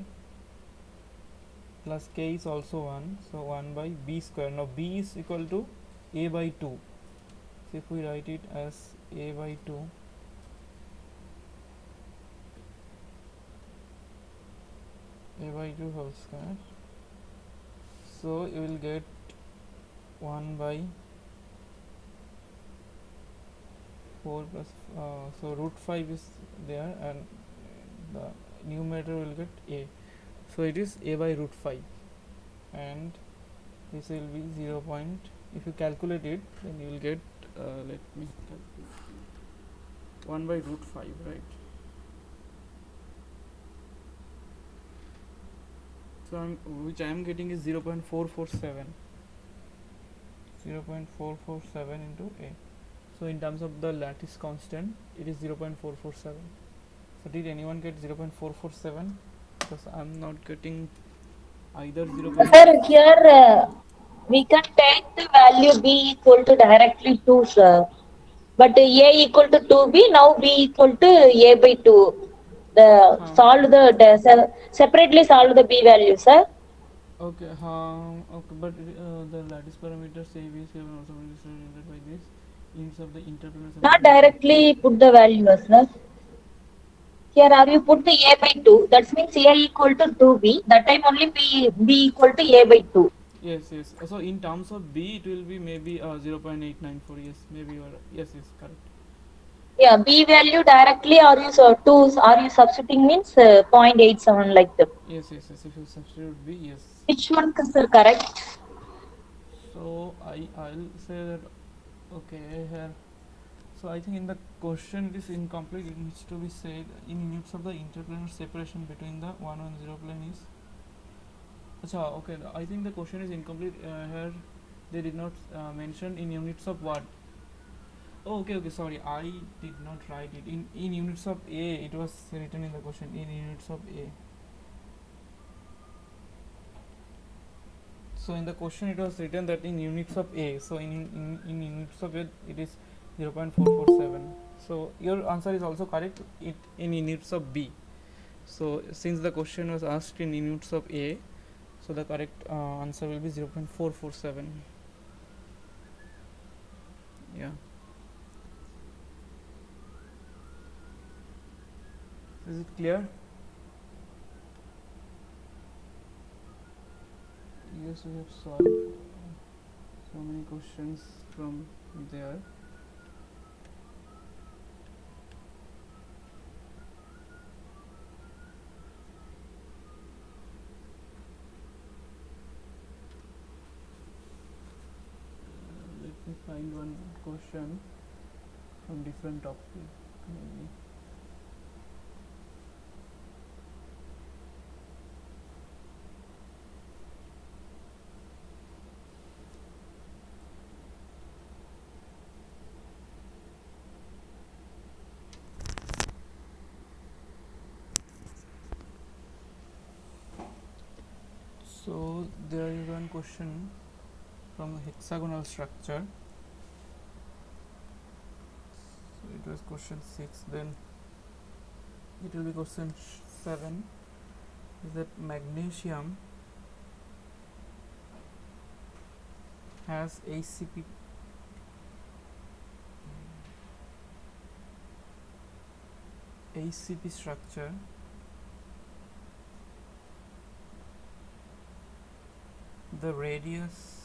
plus K is also 1, so 1 by B square. Now B is equal to A by 2, so if we write it as A by 2, A by 2 whole square, so you will get 1 by 4 plus so root 5 is there, and the numerator will get A, so it is A by root 5, and this will be 0 point, if you calculate it then you will get let me calculate, 1 by root 5, right? So which I am getting is 0.447, 0.447 into A. So in terms of the lattice constant, it is 0.447. So did anyone get 0.447? Because I'm not getting either 0. Sir, here we can take the value B equal to directly 2, sir. But A equal to 2B, now B equal to A by 2. The Huh. solve separately solve the B value, sir. Okay, okay, but the lattice parameters A, B, C are also represented by this units of the interplanar Not separation. directly put the value, sir. Here are you put the A by 2. That means A equal to 2B. That time only B equal to A by 2. Yes, yes. So in terms of B, it will be maybe 0.894. Yes, maybe you are. Yes, yes, correct. Yeah, B value directly or you 2 are you substituting means 0.87 like that. Yes, yes, yes. If you substitute B, yes. Which one, sir, correct? So I'll say that, okay here. So I think in the question it is incomplete. It needs to be said in units of the interplanar separation between the 1 and 0 plane is. Acha, okay. I think the question is incomplete here. They did not mention in units of what. Oh, okay, okay, sorry, I did not write it in units of A. It was written in the question in units of A. So in the question it was written that in units of A. So in units of A it is 0.447. So your answer is also correct. It in units of B. So since the question was asked in units of A, so the correct answer will be 0.447. Yeah. Is it clear? Yes, we have solved so many questions from there. Let me find one question from different topic. Maybe. So there is one question from a hexagonal structure. So it was question 6. Then it will be question 7. Is that magnesium has ACP structure. The radius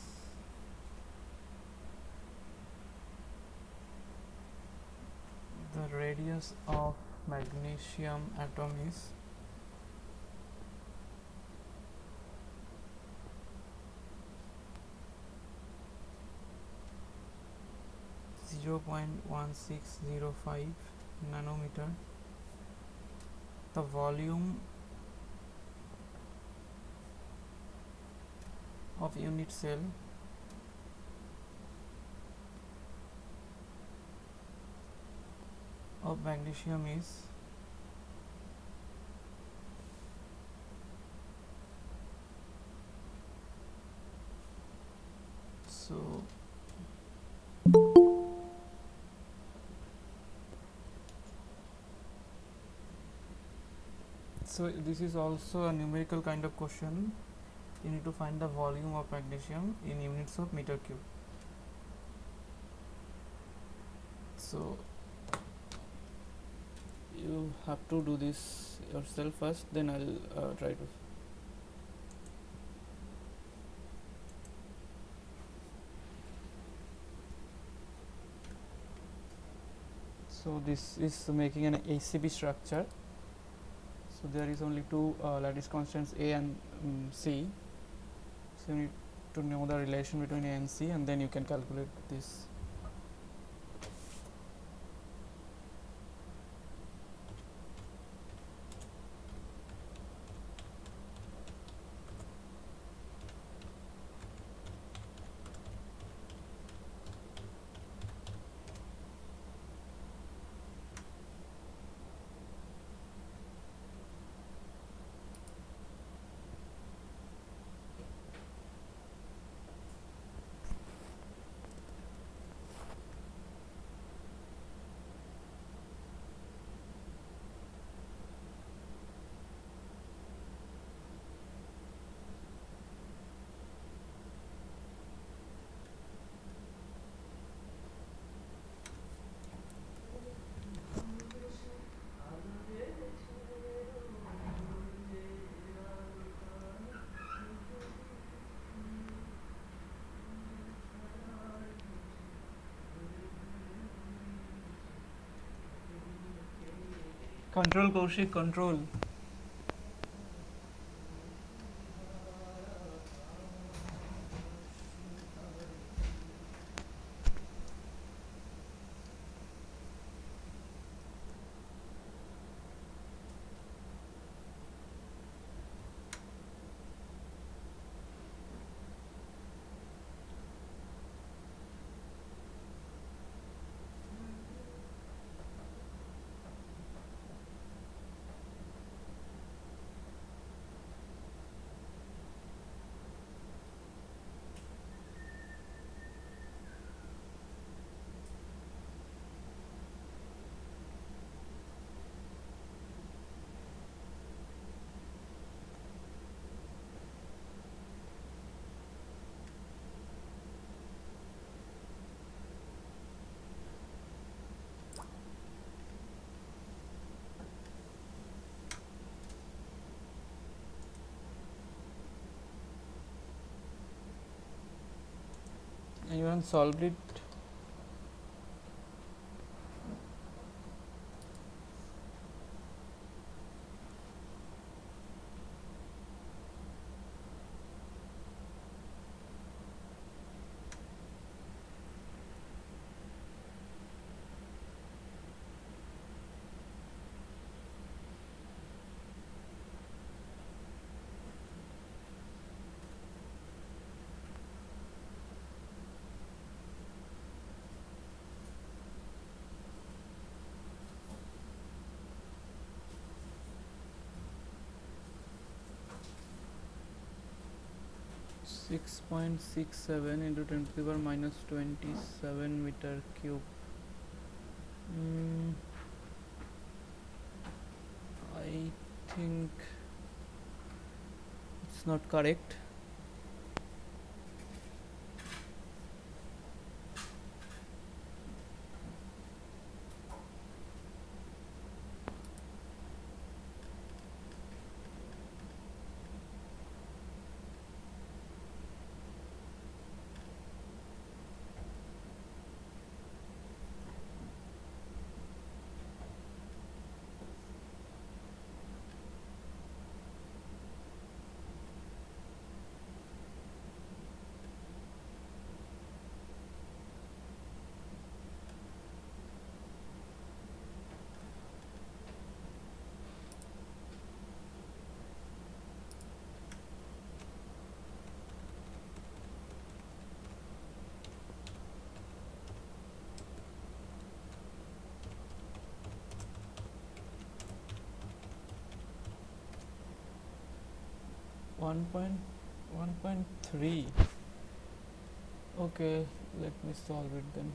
of magnesium atom is 0.1605 nanometer. The volume of unit cell of magnesium is so this is also a numerical kind of question. You need to find the volume of magnesium in units of meter cube. So you have to do this yourself first, then I'll try to. So this is making an ACP structure. So there is only two lattice constants A and C. So you need to know the relation between A and C, and then you can calculate this. Control, Kaushik, control. Anyone solved it? (6.67 into 10 to the power minus 27 meter cube). I think it's not correct. One point 3. Okay, let me solve it then.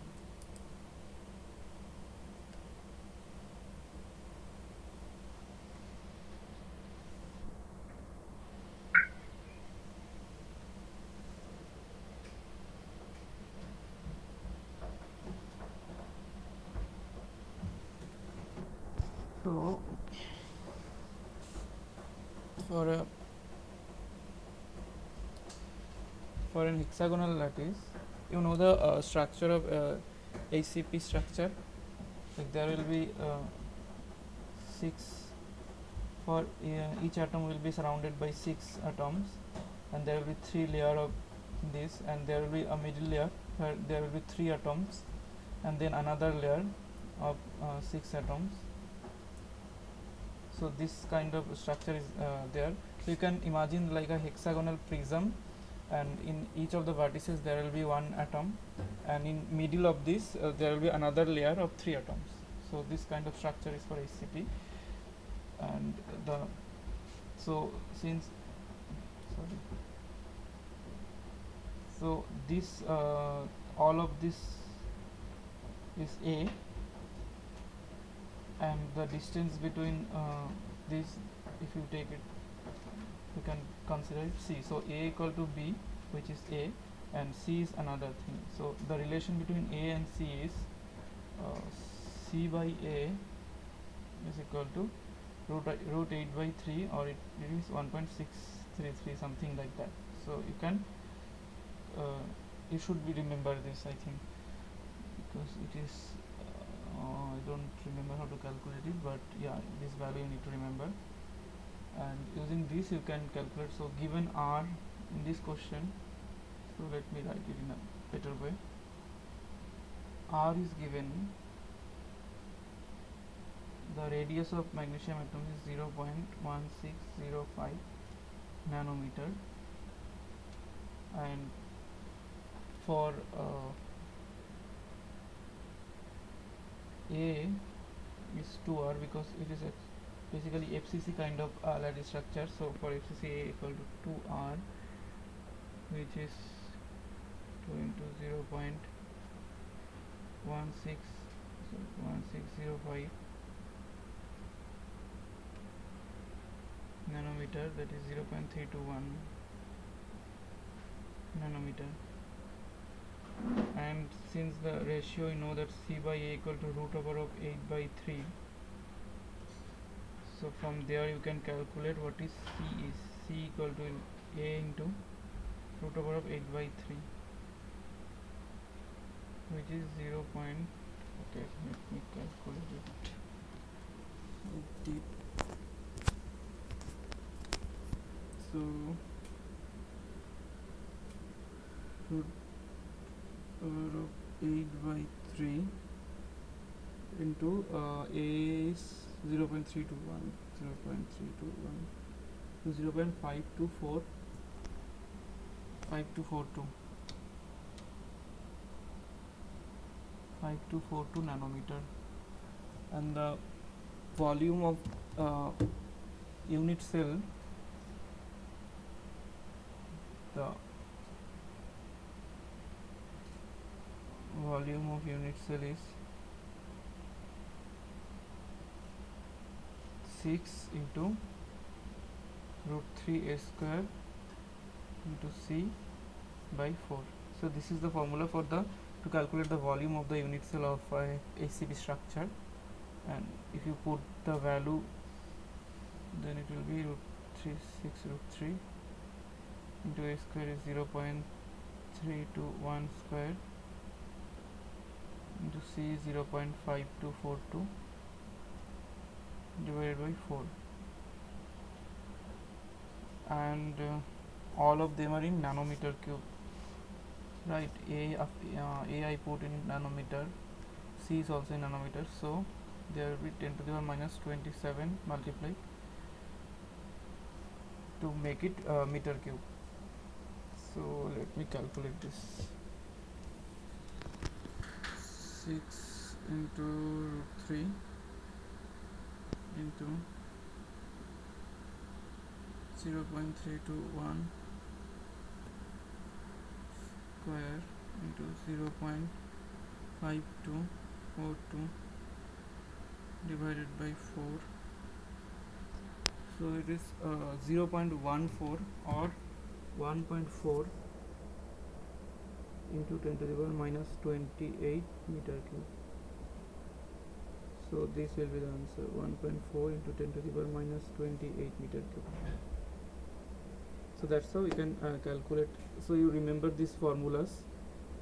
So for a for an hexagonal lattice, you know the structure of ACP structure. Like there will be 6 for each atom will be surrounded by 6 atoms, and there will be 3 layer of this, and there will be a middle layer where there will be 3 atoms, and then another layer of 6 atoms. So this kind of structure is there. So you can imagine like a hexagonal prism, and in each of the vertices there will be 1 atom, and in middle of this there will be another layer of 3 atoms. So this kind of structure is for HCP. And the so since sorry so this all of this is A, and the distance between this, if you take it, you can consider it C. So A equal to B, which is A, and C is another thing. So the relation between A and C is C by A is equal to root 8 by 3, or it is 1.633, something like that. So you can you should be remember this, I think, because it is I don't remember how to calculate it, but yeah, this value you need to remember, and using this you can calculate. So given R in this question, so let me write it in a better way. R is given, the radius of magnesium atom is 0.1605 nanometer, and for A is 2R, because it is a basically FCC kind of lattice structure. So for FCC A equal to 2R, which is 2 into 0.1605 nanometer, that is 0.321 nanometer. And since the ratio, you know that C by A equal to root over of 8 by 3, so from there you can calculate what is C is. C equal to A into root over of 8 by 3. which is 0. Okay, let me calculate it. I did. So root of 8 by 3 into a is 0.321, 0.321, so 0.524, 5242, 5242 nanometer, and the volume of unit cell, the volume of unit cell is 6 into root 3 a square into c by 4. So this is the formula for the to calculate the volume of the unit cell of a ACB structure, and if you put the value, then it will be root 3 6 root 3 into a square is 0.321 square into c is 0.5242 divided by 4, and all of them are in nanometer cube, right? A I put in nanometer, c is also in nanometer, so there will be 10 to the power minus 27 multiplied to make it meter cube. So let me calculate this. 6 into root 3 into 0.321 square into 0.5242 divided by 4, so it is 0.14 or 1.4 into 10 to the power minus 28 meter cube. So this will be the answer, 1.4 into 10 to the power minus 28 meter cube. So that's how you can calculate. So you remember these formulas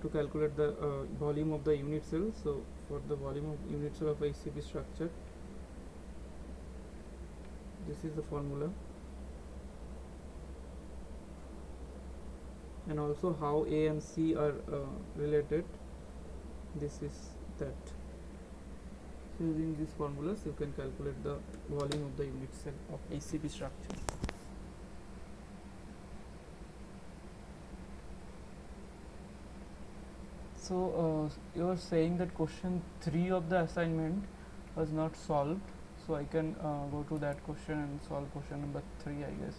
to calculate the volume of the unit cell. So for the volume of unit cell of ACB structure, this is the formula, and also how A and C are related. This is that. So using these formulas, you can calculate the volume of the unit cell of ACB structure. So you are saying that question 3 of the assignment was not solved, so I can go to that question and solve question number 3, I guess.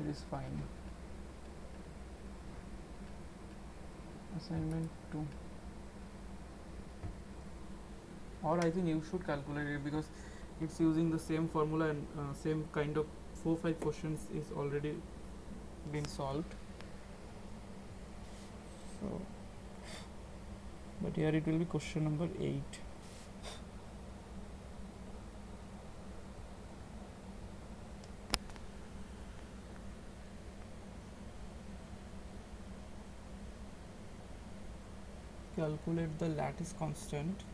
It is fine. Assignment 2, or I think you should calculate it because it's using the same formula, and same kind of 4-5 questions is already been solved. So, but here it will be question number 8. Calculate the lattice constant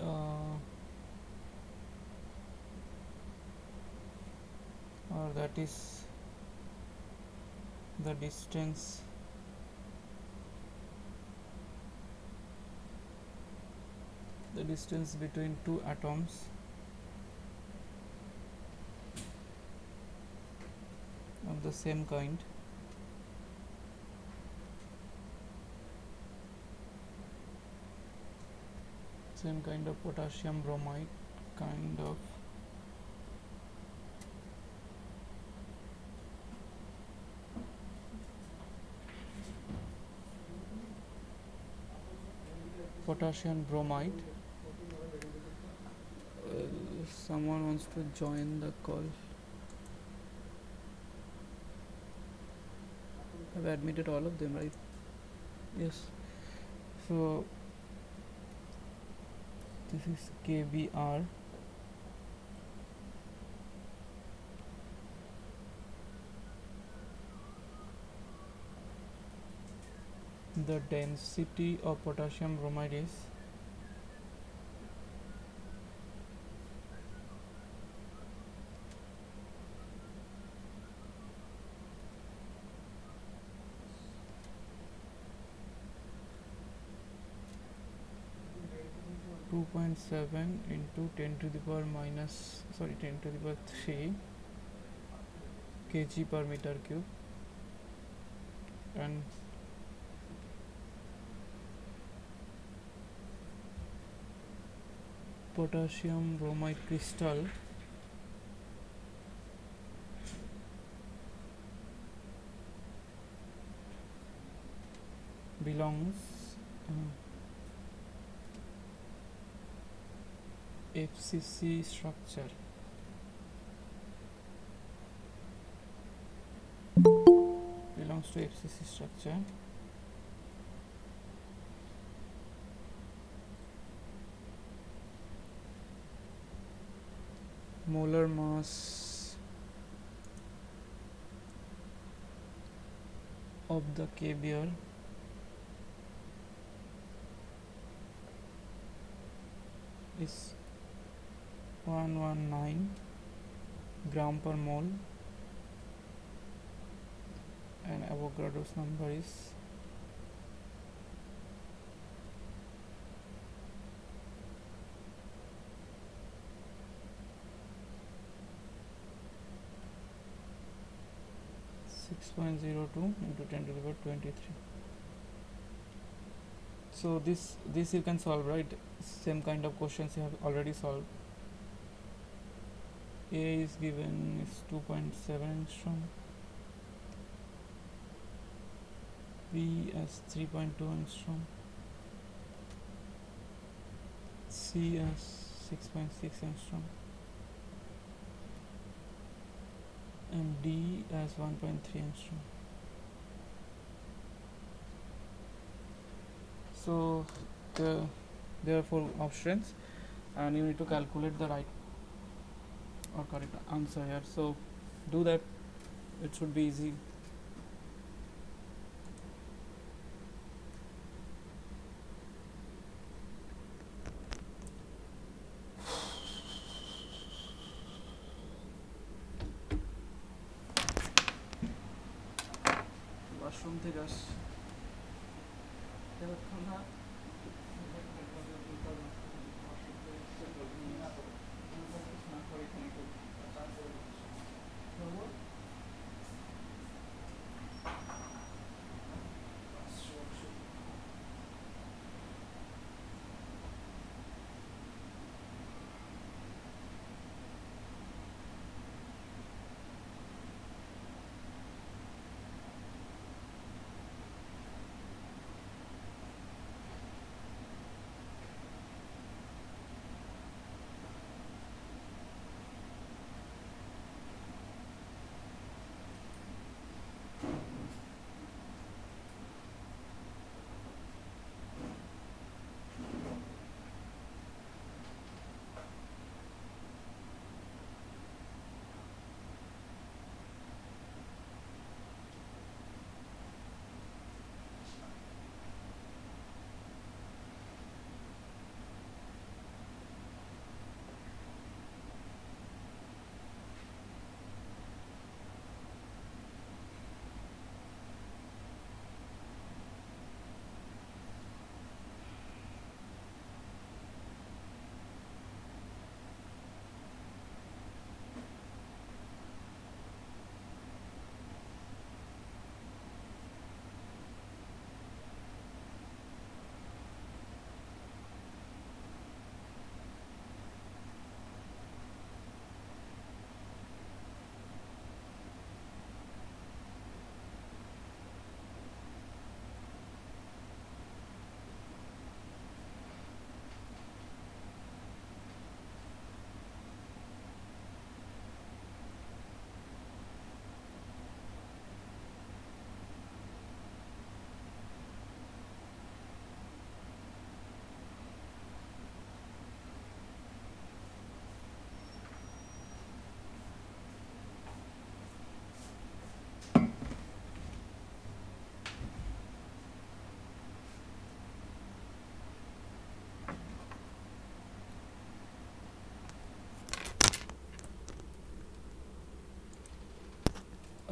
or that is the distance between two atoms of the same kind, of potassium bromide kind of potassium bromide. Someone wants to join the call. I've admitted all of them, right? Yes. So this is KBr the density of potassium bromide is 2.7 into 10 to the power minus 10 to the power 3 kg per meter cube, and potassium bromide crystal belongs FCC structure. Belongs to FCC structure. Molar mass of the KBr is 119 gram per mole, and Avogadro's number is 6.02 into 10 to the power 23. So this you can solve, right? Same kind of questions you have already solved. A is given is 2.7 angstrom, B as 3.2 angstrom, C as 6.6 angstrom, and D as 1.3 angstrom. So there are 4 options, and you need to calculate the right or correct answer here. So do that, it should be easy. Washroom থেকে আস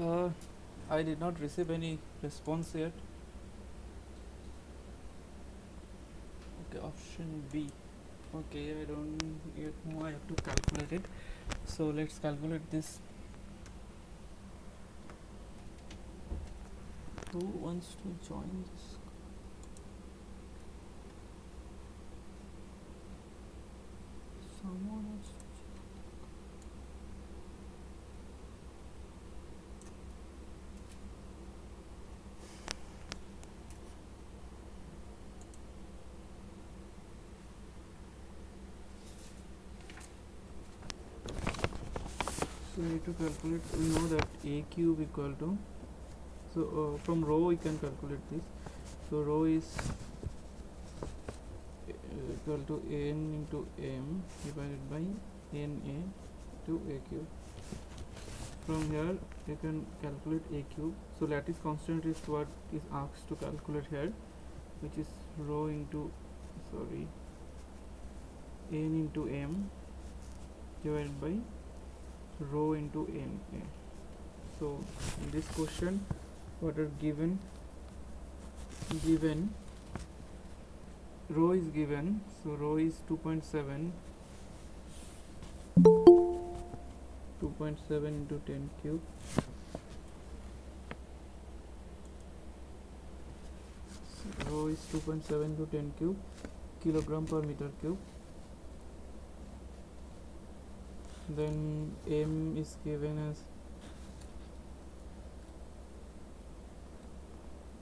I did not receive any response yet. Okay, option B. Okay, I don't yet know. I have to calculate it. So let's calculate this. Who wants to join this? Someone else. So we need to calculate. We know that a cube equal to. So from rho we can calculate this. So rho is equal to n into m divided by na to a cube. From here you can calculate a cube. So lattice constant is what is asked to calculate here, which is rho into n into m divided by rho into na. So in this question, what are given rho is given. So rho is 2.7 into 10 cube. So rho is 2.7 into 10 cube kilogram per meter cube. Then m is given as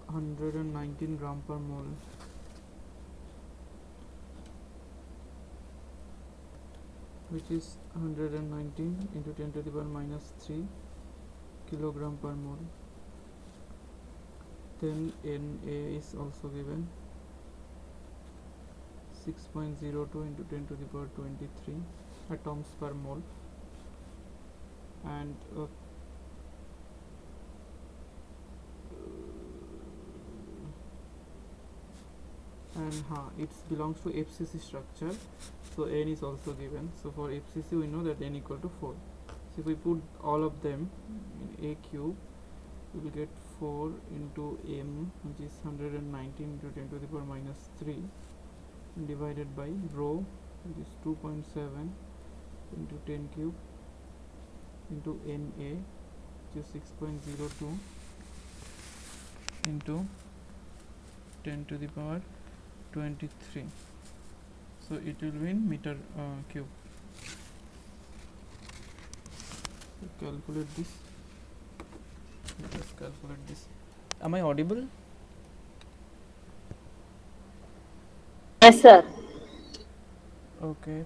119 gram per mole. Which is 119 into 10 to the power minus 3 kilogram per mole. Then Na is also given 6.02 into 10 to the power 23 atoms per mole, and it belongs to FCC structure, so n is also given. So for FCC we know that n equal to 4. So if we put all of them in a cube, we will get 4 into m, which is 119 into 10 to the power minus 3, divided by rho, which is 2.7 into 10 cube into Na, which is 6.02 into 10 to the power 23. So it will be in meter cube. So calculate this. Let us calculate this. Am I audible? Yes, sir. Okay.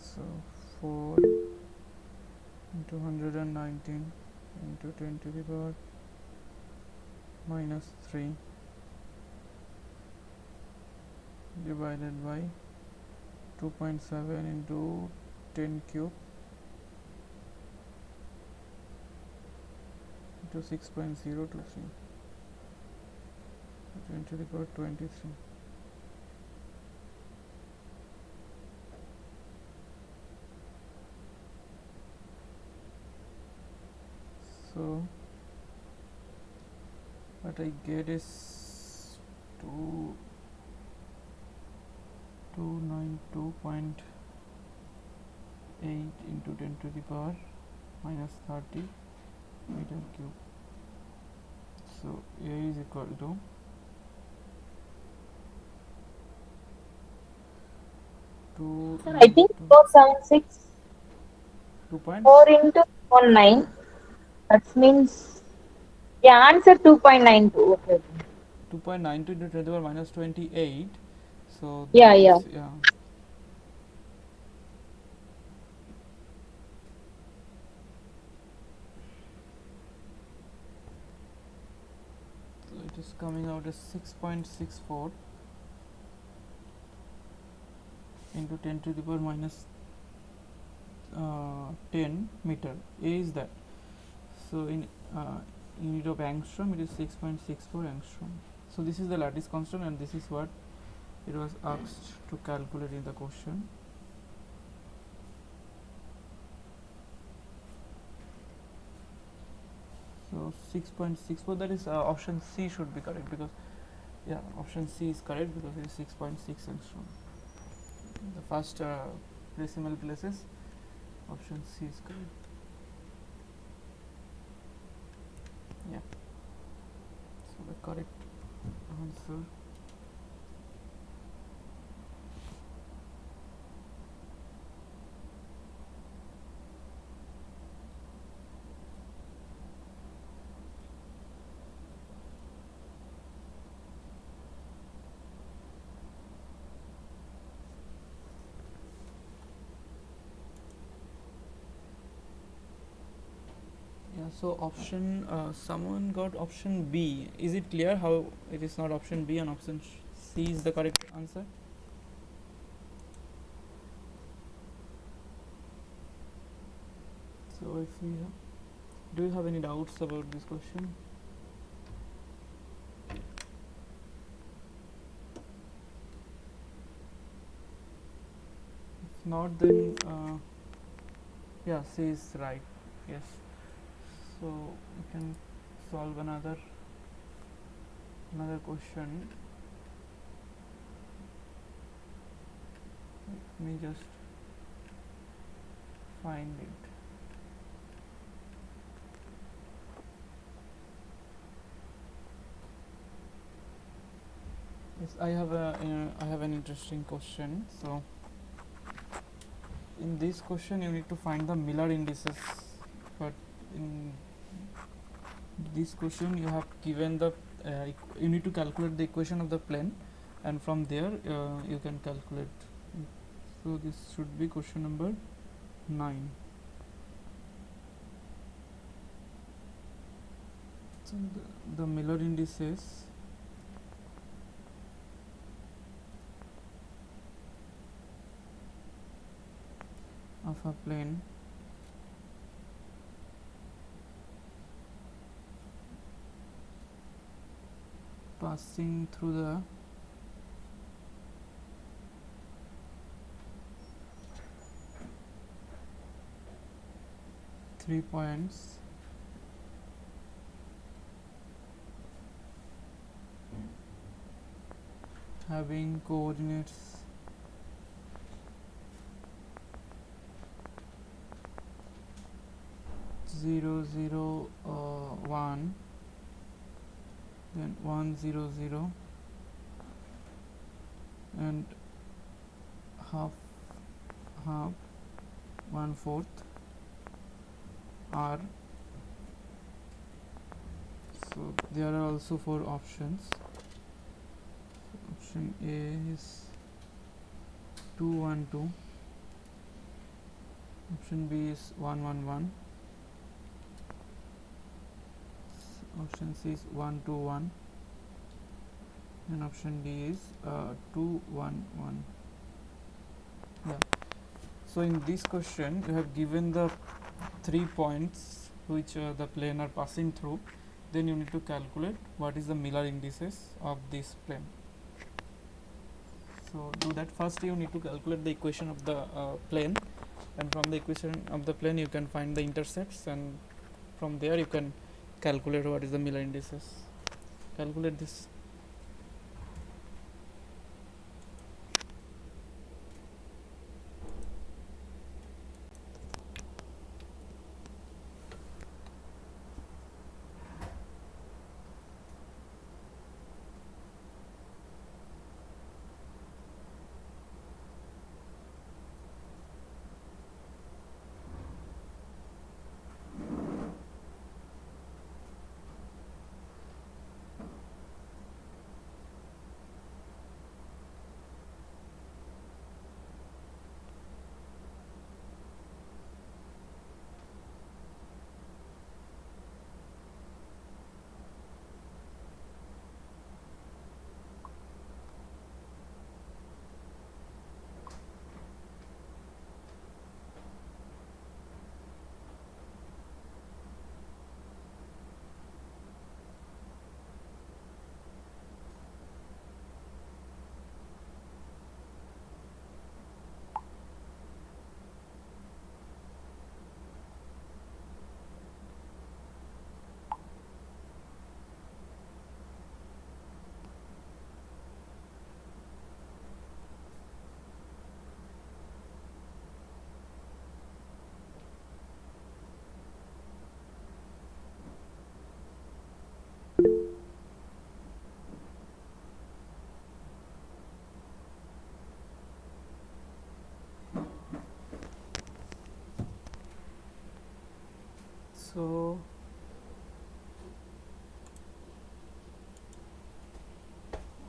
So 4 into 119 into 10 to the power minus 3 divided by 2.7 into 10 cube into 6.023 10 to the power 23. So what I get is 292.8 into 10 to the power minus 30 meter cube. So A is equal to 2 Sir, I think into 476 2 points 4 into 19. That means, yeah, answer 2.92. Okay. 2.92 into 10 to the power minus 28. So Yeah, yeah. this so it is coming out as 6.64 into 10 to the power minus 10 meter. A is that. So in unit of angstrom, it is 6.64 angstrom. So this is the lattice constant, and this is what it was asked to calculate in the question. So 6.64, that is option C should be correct, because yeah, option C is correct because it is 6.6 angstrom. The first decimal places, option C is correct. Yeah, so the correct answer. Yeah, so option someone got option B. Is it clear how it is not option B and option C is the correct answer? So if we have, do you have any doubts about this question? If not, then yeah, C is right. Yes. So we can solve another question. Let me just find it. Yes, I have an interesting question. So in this question, you need to find the Miller indices, but in this question, you have given the you need to calculate the equation of the plane, and from there you can calculate. So this should be question number 9. So the Miller indices of a plane passing through the three points having coordinates 0 0 1, then 1 0 0, and half half 1/4 r. So there are also 4 options. Option A is 2 1 2, option B is 1 1 1, option C is 1 2 1, and option D is 2 1 1. Yeah. So in this question, you have given the 3 points which the plane are passing through. Then you need to calculate what is the Miller indices of this plane. So do that. First you need to calculate the equation of the plane, and from the equation of the plane you can find the intercepts, and from there you can calculate what is the Miller indices. Calculate this. So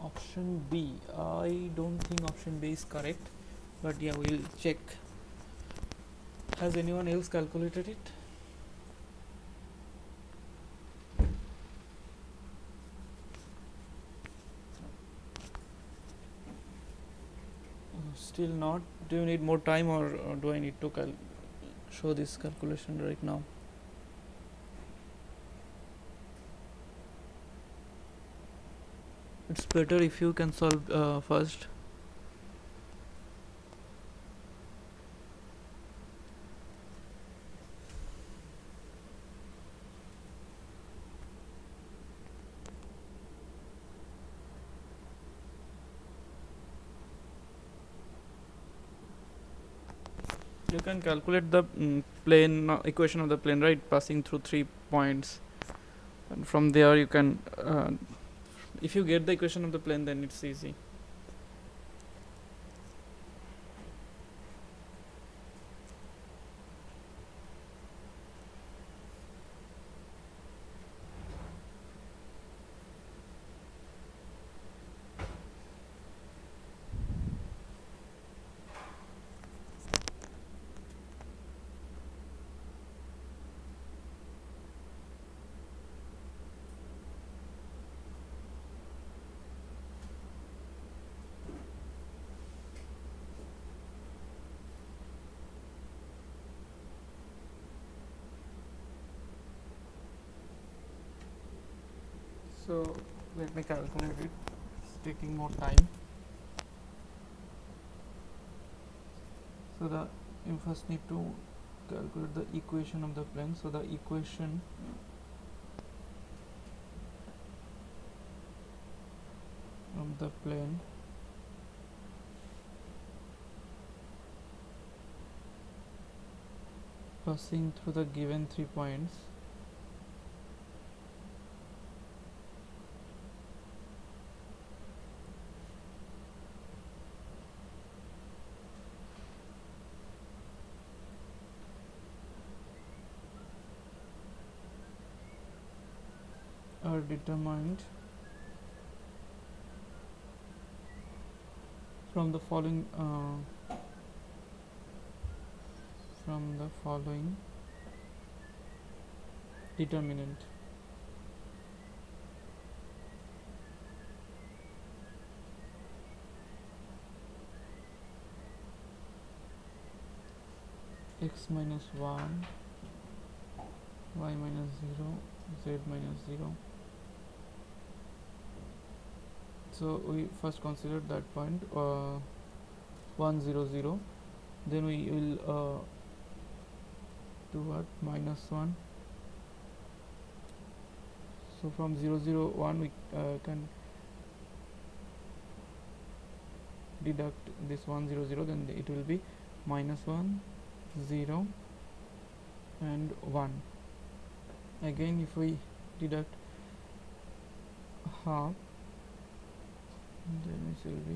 option B, I don't think option B is correct, but yeah, we'll check. Has anyone else calculated it? Still not. Do you need more time, or do I need to show this calculation right now? It's better if you can solve first. You can calculate the plane equation of the plane, right, passing through 3 points, and from there you can if you get the equation of the plane, then it's easy. So let me calculate it. It's taking more time. So you first need to calculate the equation of the plane. So the equation of the plane passing through the given 3 points are determined from the following determinant. X minus 1, y minus 0, z minus 0. So we first consider that point 1 0 0, then we will do what, minus 1. So from 0 0 1 we can deduct this 1 0 0, then it will be minus 1 0 and 1. Again, if we deduct half, then it will be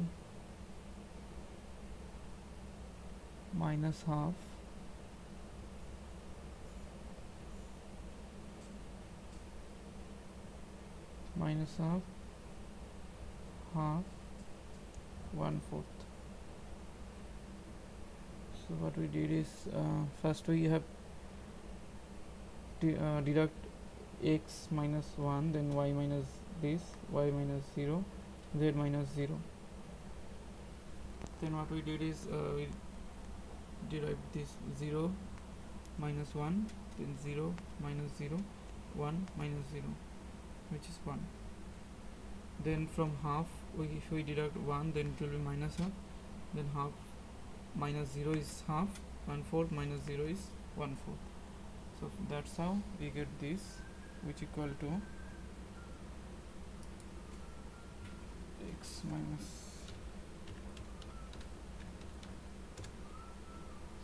minus half, minus half, half, 1/4. So what we did is first we have deduct x minus 1, then y minus this, y minus 0, z minus 0. Then what we did is we derive this 0 minus 1, then 0 minus 0, 1 minus 0, which is 1. Then from half, if we deduct 1, then it will be minus half, then half minus 0 is half, 1/4 minus 0 is 1/4. So that's how we get this, which equal to x minus,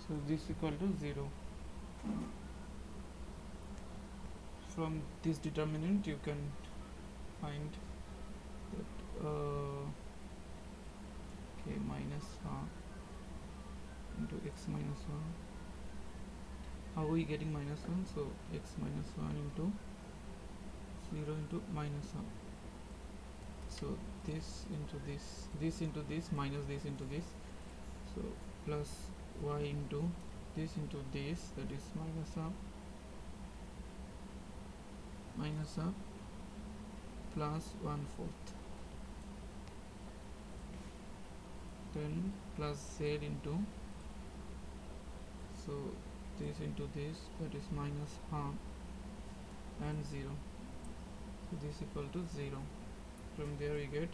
so this equal to 0. From this determinant you can find that minus half into x minus 1, How are we getting minus 1? So x minus 1 into 0 into minus 1. So this into this into this, minus this into this. So plus y into this, that is minus up plus 1/4. Then plus z into, so this into this, that is minus half and 0. So this equal to 0. From there we get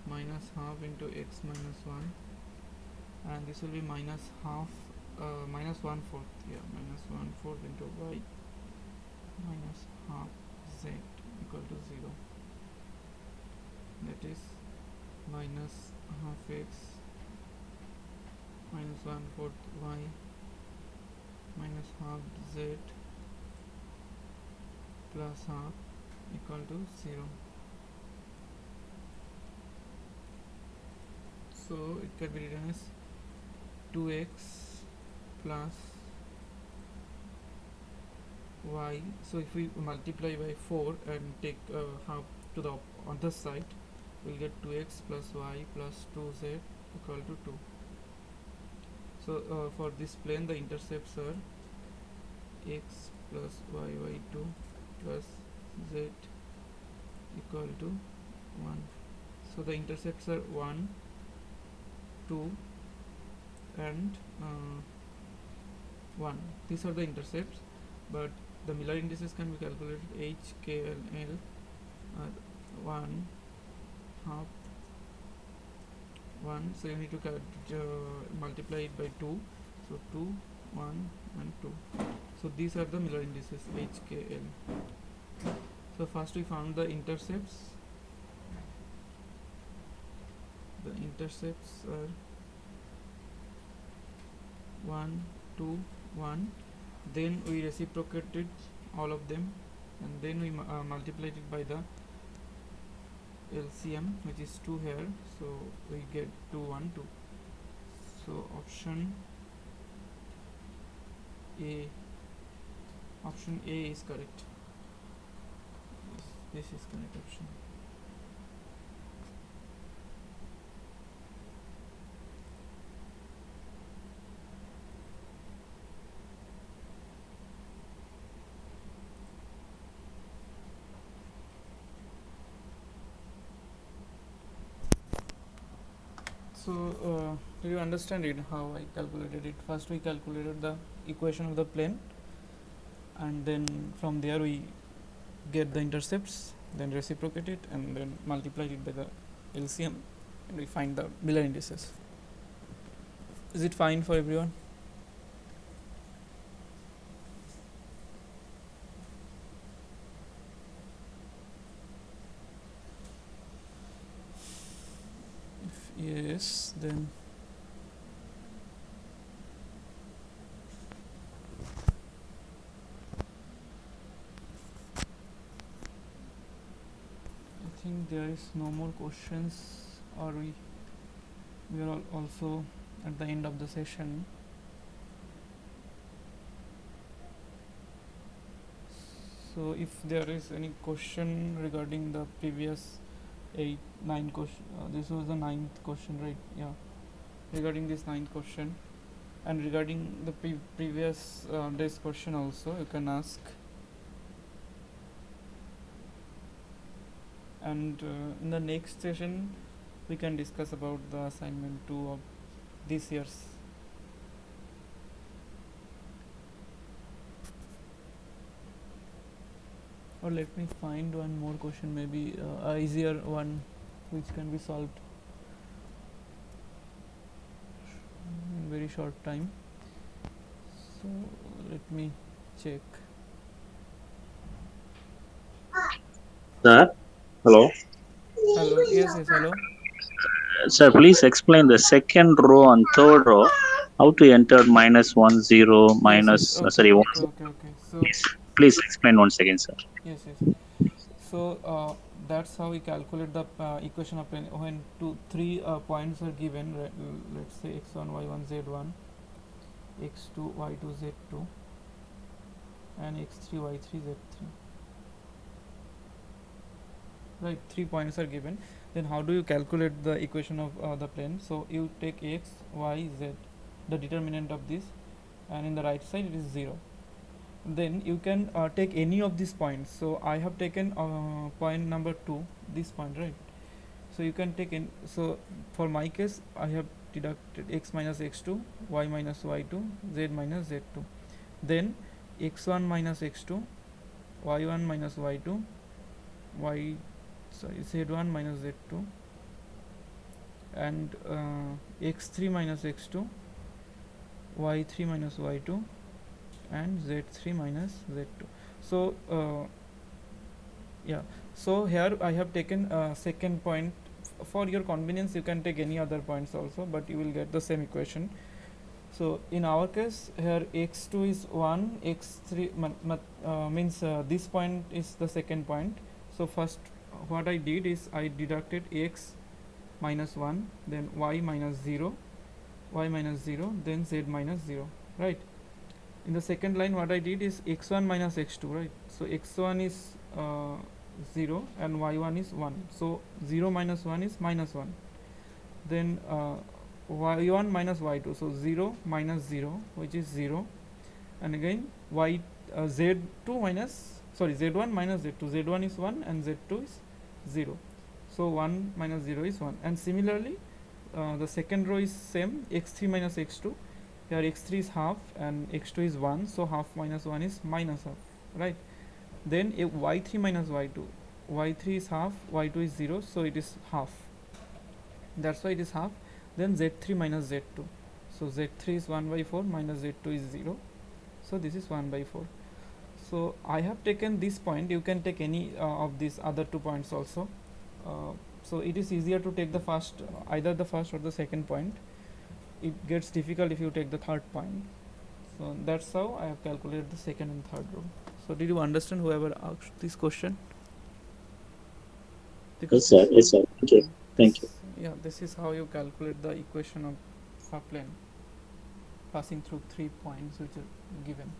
minus half into x minus 1, and this will be minus half, minus 1/4, yeah, minus 1/4 into y minus half z equal to 0. That is minus half x minus 1/4 y minus half z plus half equal to 0. So it can be written as 2x plus y. So if we multiply by 4 and take half to the other side, we'll get 2x plus y plus 2z equal to 2. So for this plane, the intercepts are x plus y2 plus z equal to 1. So the intercepts are 1, 2 and 1. These are the intercepts, but the Miller indices can be calculated. H, K and L are 1, half, 1, so you need to multiply it by 2. So 2, 1 and 2. So these are the Miller indices H, K, L. So first we found the intercepts. The intercepts are 1, 2, 1. Then we reciprocated all of them, and then we multiplied it by the LCM, which is 2 here. So we get 2, 1, 2. So option A is correct. This is correct option. So do you understand it, how I calculated it? First we calculated the equation of the plane, and then from there we get the intercepts, then reciprocate it, and then multiply it by the LCM, and we find the Miller indices. Is it fine for everyone? If yes, then I think there is no more questions, or we are also at the end of the session. So if there is any question regarding the previous 8, 9 question, this was the 9th question, right? Yeah, regarding this 9th question, and regarding the previous day's question also, you can ask. And in the next session we can discuss about the assignment 2 of this year's. Or let me find one more question, maybe a easier one which can be solved in very short time. So let me check. Sir, hello. Hello, yes, hello. Sir, please explain the second row and third row. How to enter minus 1, 0, Yes, minus, okay, sorry, 1. okay. So Please explain once again, sir. yes. So that's how we calculate the equation of plane when three points are given. Let's say x1, y1, z1, x2, y2, z2. and x3 y3 z3. Right, 3 points are given. Then how do you calculate the equation of the plane? So you take x, y, z, the determinant of this, and in the right side it is 0. Then you can take any of these points. So I have taken point number 2, this point, right? So you can take in. So for my case, I have deducted x minus x2, y minus y2, z minus z2. Then x1 minus x2, y1 minus y2, y sorry z1 minus z2, and x3 minus x2, y3 minus y2, and z3 minus z2. So yeah, so here I have taken second point. For your convenience you can take any other points also, but you will get the same equation. So in our case here x2 is 1, x3 means this point is the second point. So first what I did is I deducted x minus 1, then y minus 0, then z minus 0, right? In the second line what I did is x1 minus x2, right? So x1 is 0 and y1 is 1, so 0 minus 1 is minus 1. Then y1 minus y2, so 0 minus 0, which is 0, and again y z2 minus, sorry, z1 minus z2, z1 is 1 and z2 is 0, so 1 minus 0 is 1. And similarly the second row is same, x3 minus x2. Here x3 is half and x2 is 1, so half minus 1 is minus half, right? Then if y3 minus y2, y3 is half, y2 is 0, so it is half, that's why it is half. Then z3 minus z2, so z3 is 1 by 4 minus z2 is 0, so this is 1 by 4. So I have taken this point, you can take any of these other 2 points also. So it is easier to take the first, either the first or the second point. It gets difficult if you take the third point. So that's how I have calculated the second and third row. So did you understand whoever asked this question? Yes, sir. Yes, sir. Thank you. Thank you. Yeah, this is how you calculate the equation of a plane passing through 3 points which are given.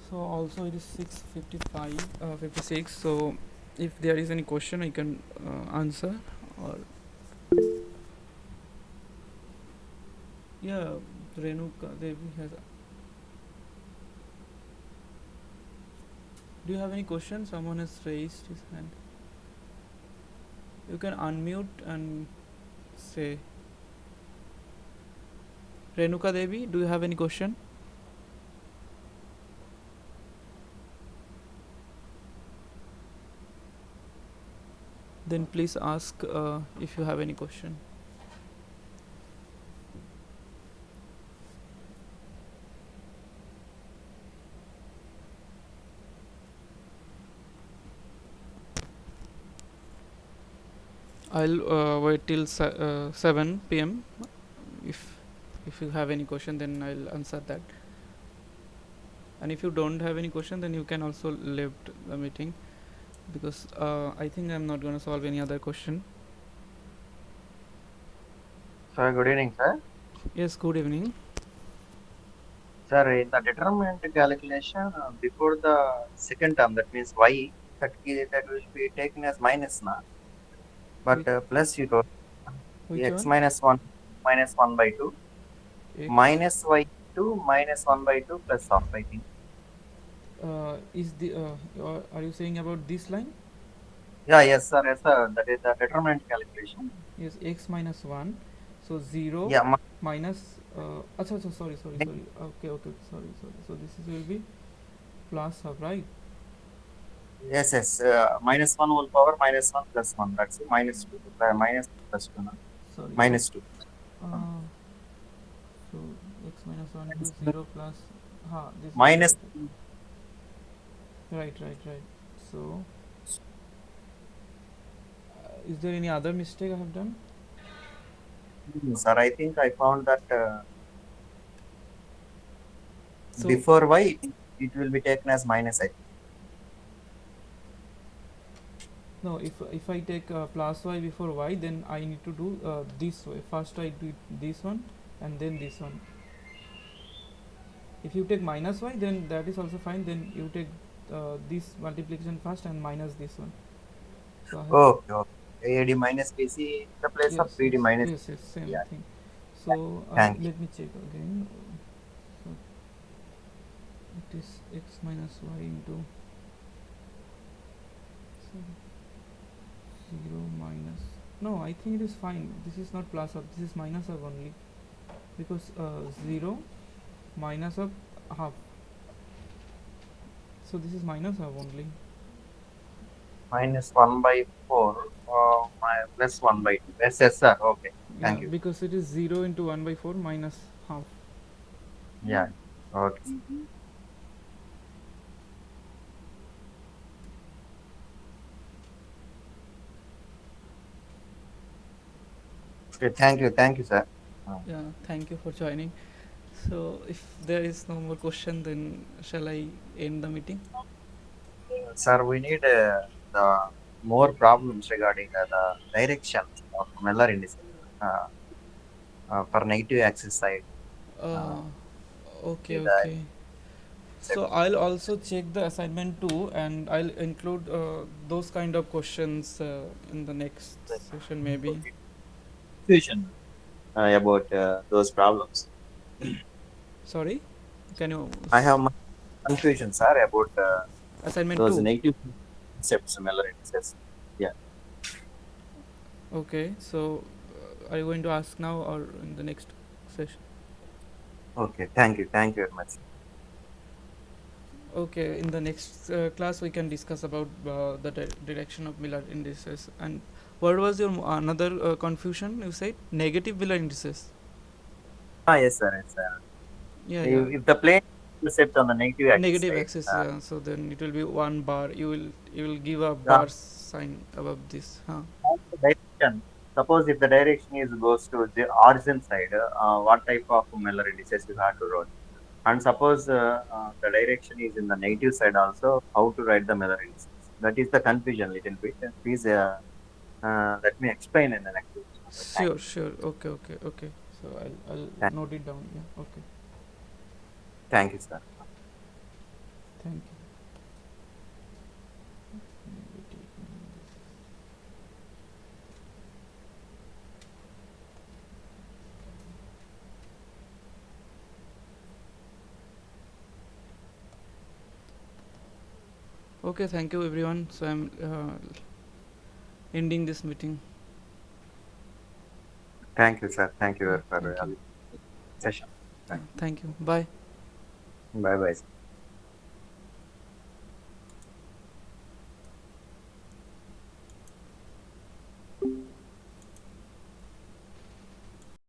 So also it is 6:55, 56. So if there is any question, I can answer. Or yeah, Renuka Devi has. Do you have any question? Someone has raised his hand. You can unmute and say. Renuka Devi, do you have any question? Then please ask if you have any question. I'll wait till 7 p.m. If you have any question, then I'll answer that. And if you don't have any question, then you can also leave the meeting, because I think I'm not going to solve any other question. Sir, good evening, sir. Yes, good evening. Sir, in the determinant calculation, before the second term, that means y, that will be taken as minus na. But Which, plus you told which x one? minus 1 minus 1 by 2 X minus y2 minus 1 by 2 plus half, I think. is the are you saying about this line? Yeah, yes, sir. Yes, sir. That is the determinant calculation. Yes, x minus 1. So 0 Yeah, minus sorry. Okay, sorry. So this is will be plus half, right? yes. Minus 1 whole power minus 1 plus 1. That's it. Minus 2. Minus plus 2. No? Sorry. Minus 2. So x minus 1 to 0 plus this will be Minus right. So is there any other mistake I have done? sir, I think I found that So before y, it will be taken as minus I. No, if I take plus y before y, then I need to do this way. First I do this one and then this one. If you take minus y, then that is also fine. Then you take this multiplication first and minus this one. So I have Okay, okay. AD minus BC in the place of yes, BD minus. yes, same Yeah, thing. So thank you. let me check again. So it is x minus y into so 0 minus. No, I think it is fine. This is not plus of. This is minus of only because 0 minus of half. So this is minus of only. Minus 1 by 4, plus 1 by 2. Yes, yes, sir. Okay, Yeah, thank you. because it is 0 into 1 by 4 minus half. Yeah, okay. Okay, thank you, sir. Yeah, thank you for joining. So if there is no more question, then shall I end the meeting? Sir, we need the more problems regarding the directions of Miller indices uh, for negative axis side. Uh, Uh, okay, need the okay. So concept. I'll also check the assignment too, and I'll include those kind of questions in the next session maybe. Confusion about those problems. Sorry, can you I have my confusion, sir, about assignment those 2? negative concepts, Miller indices. Yeah. Okay, so are you going to ask now or in the next session? Okay. Thank you. Thank you very much. Okay, in the next class we can discuss about the direction of Miller indices. And what was your another confusion? You said negative Miller indices. Ah, yes, sir. Yes, sir. Yeah, yeah. If the plane is set on the negative axis Negative side, axis. Yeah. So then it will be one bar. You will give a the bar sign above this. Huh? direction. Suppose if the direction is goes to the origin side, what type of Miller indices you have to write? And suppose the direction is in the negative side also, how to write the Miller indices? That is the confusion little bit. Please let me explain in the next video. Thank Sure, sure. Okay, okay, okay. So I'll thank, note it down. Yeah. Okay. thank you, sir. Thank you. Negative indices. Okay. Thank you, everyone. So I'm ending this meeting. Thank you, sir. Thank you Yeah. for Thank you. the session. Yeah. Thank you. Bye. Bye bye.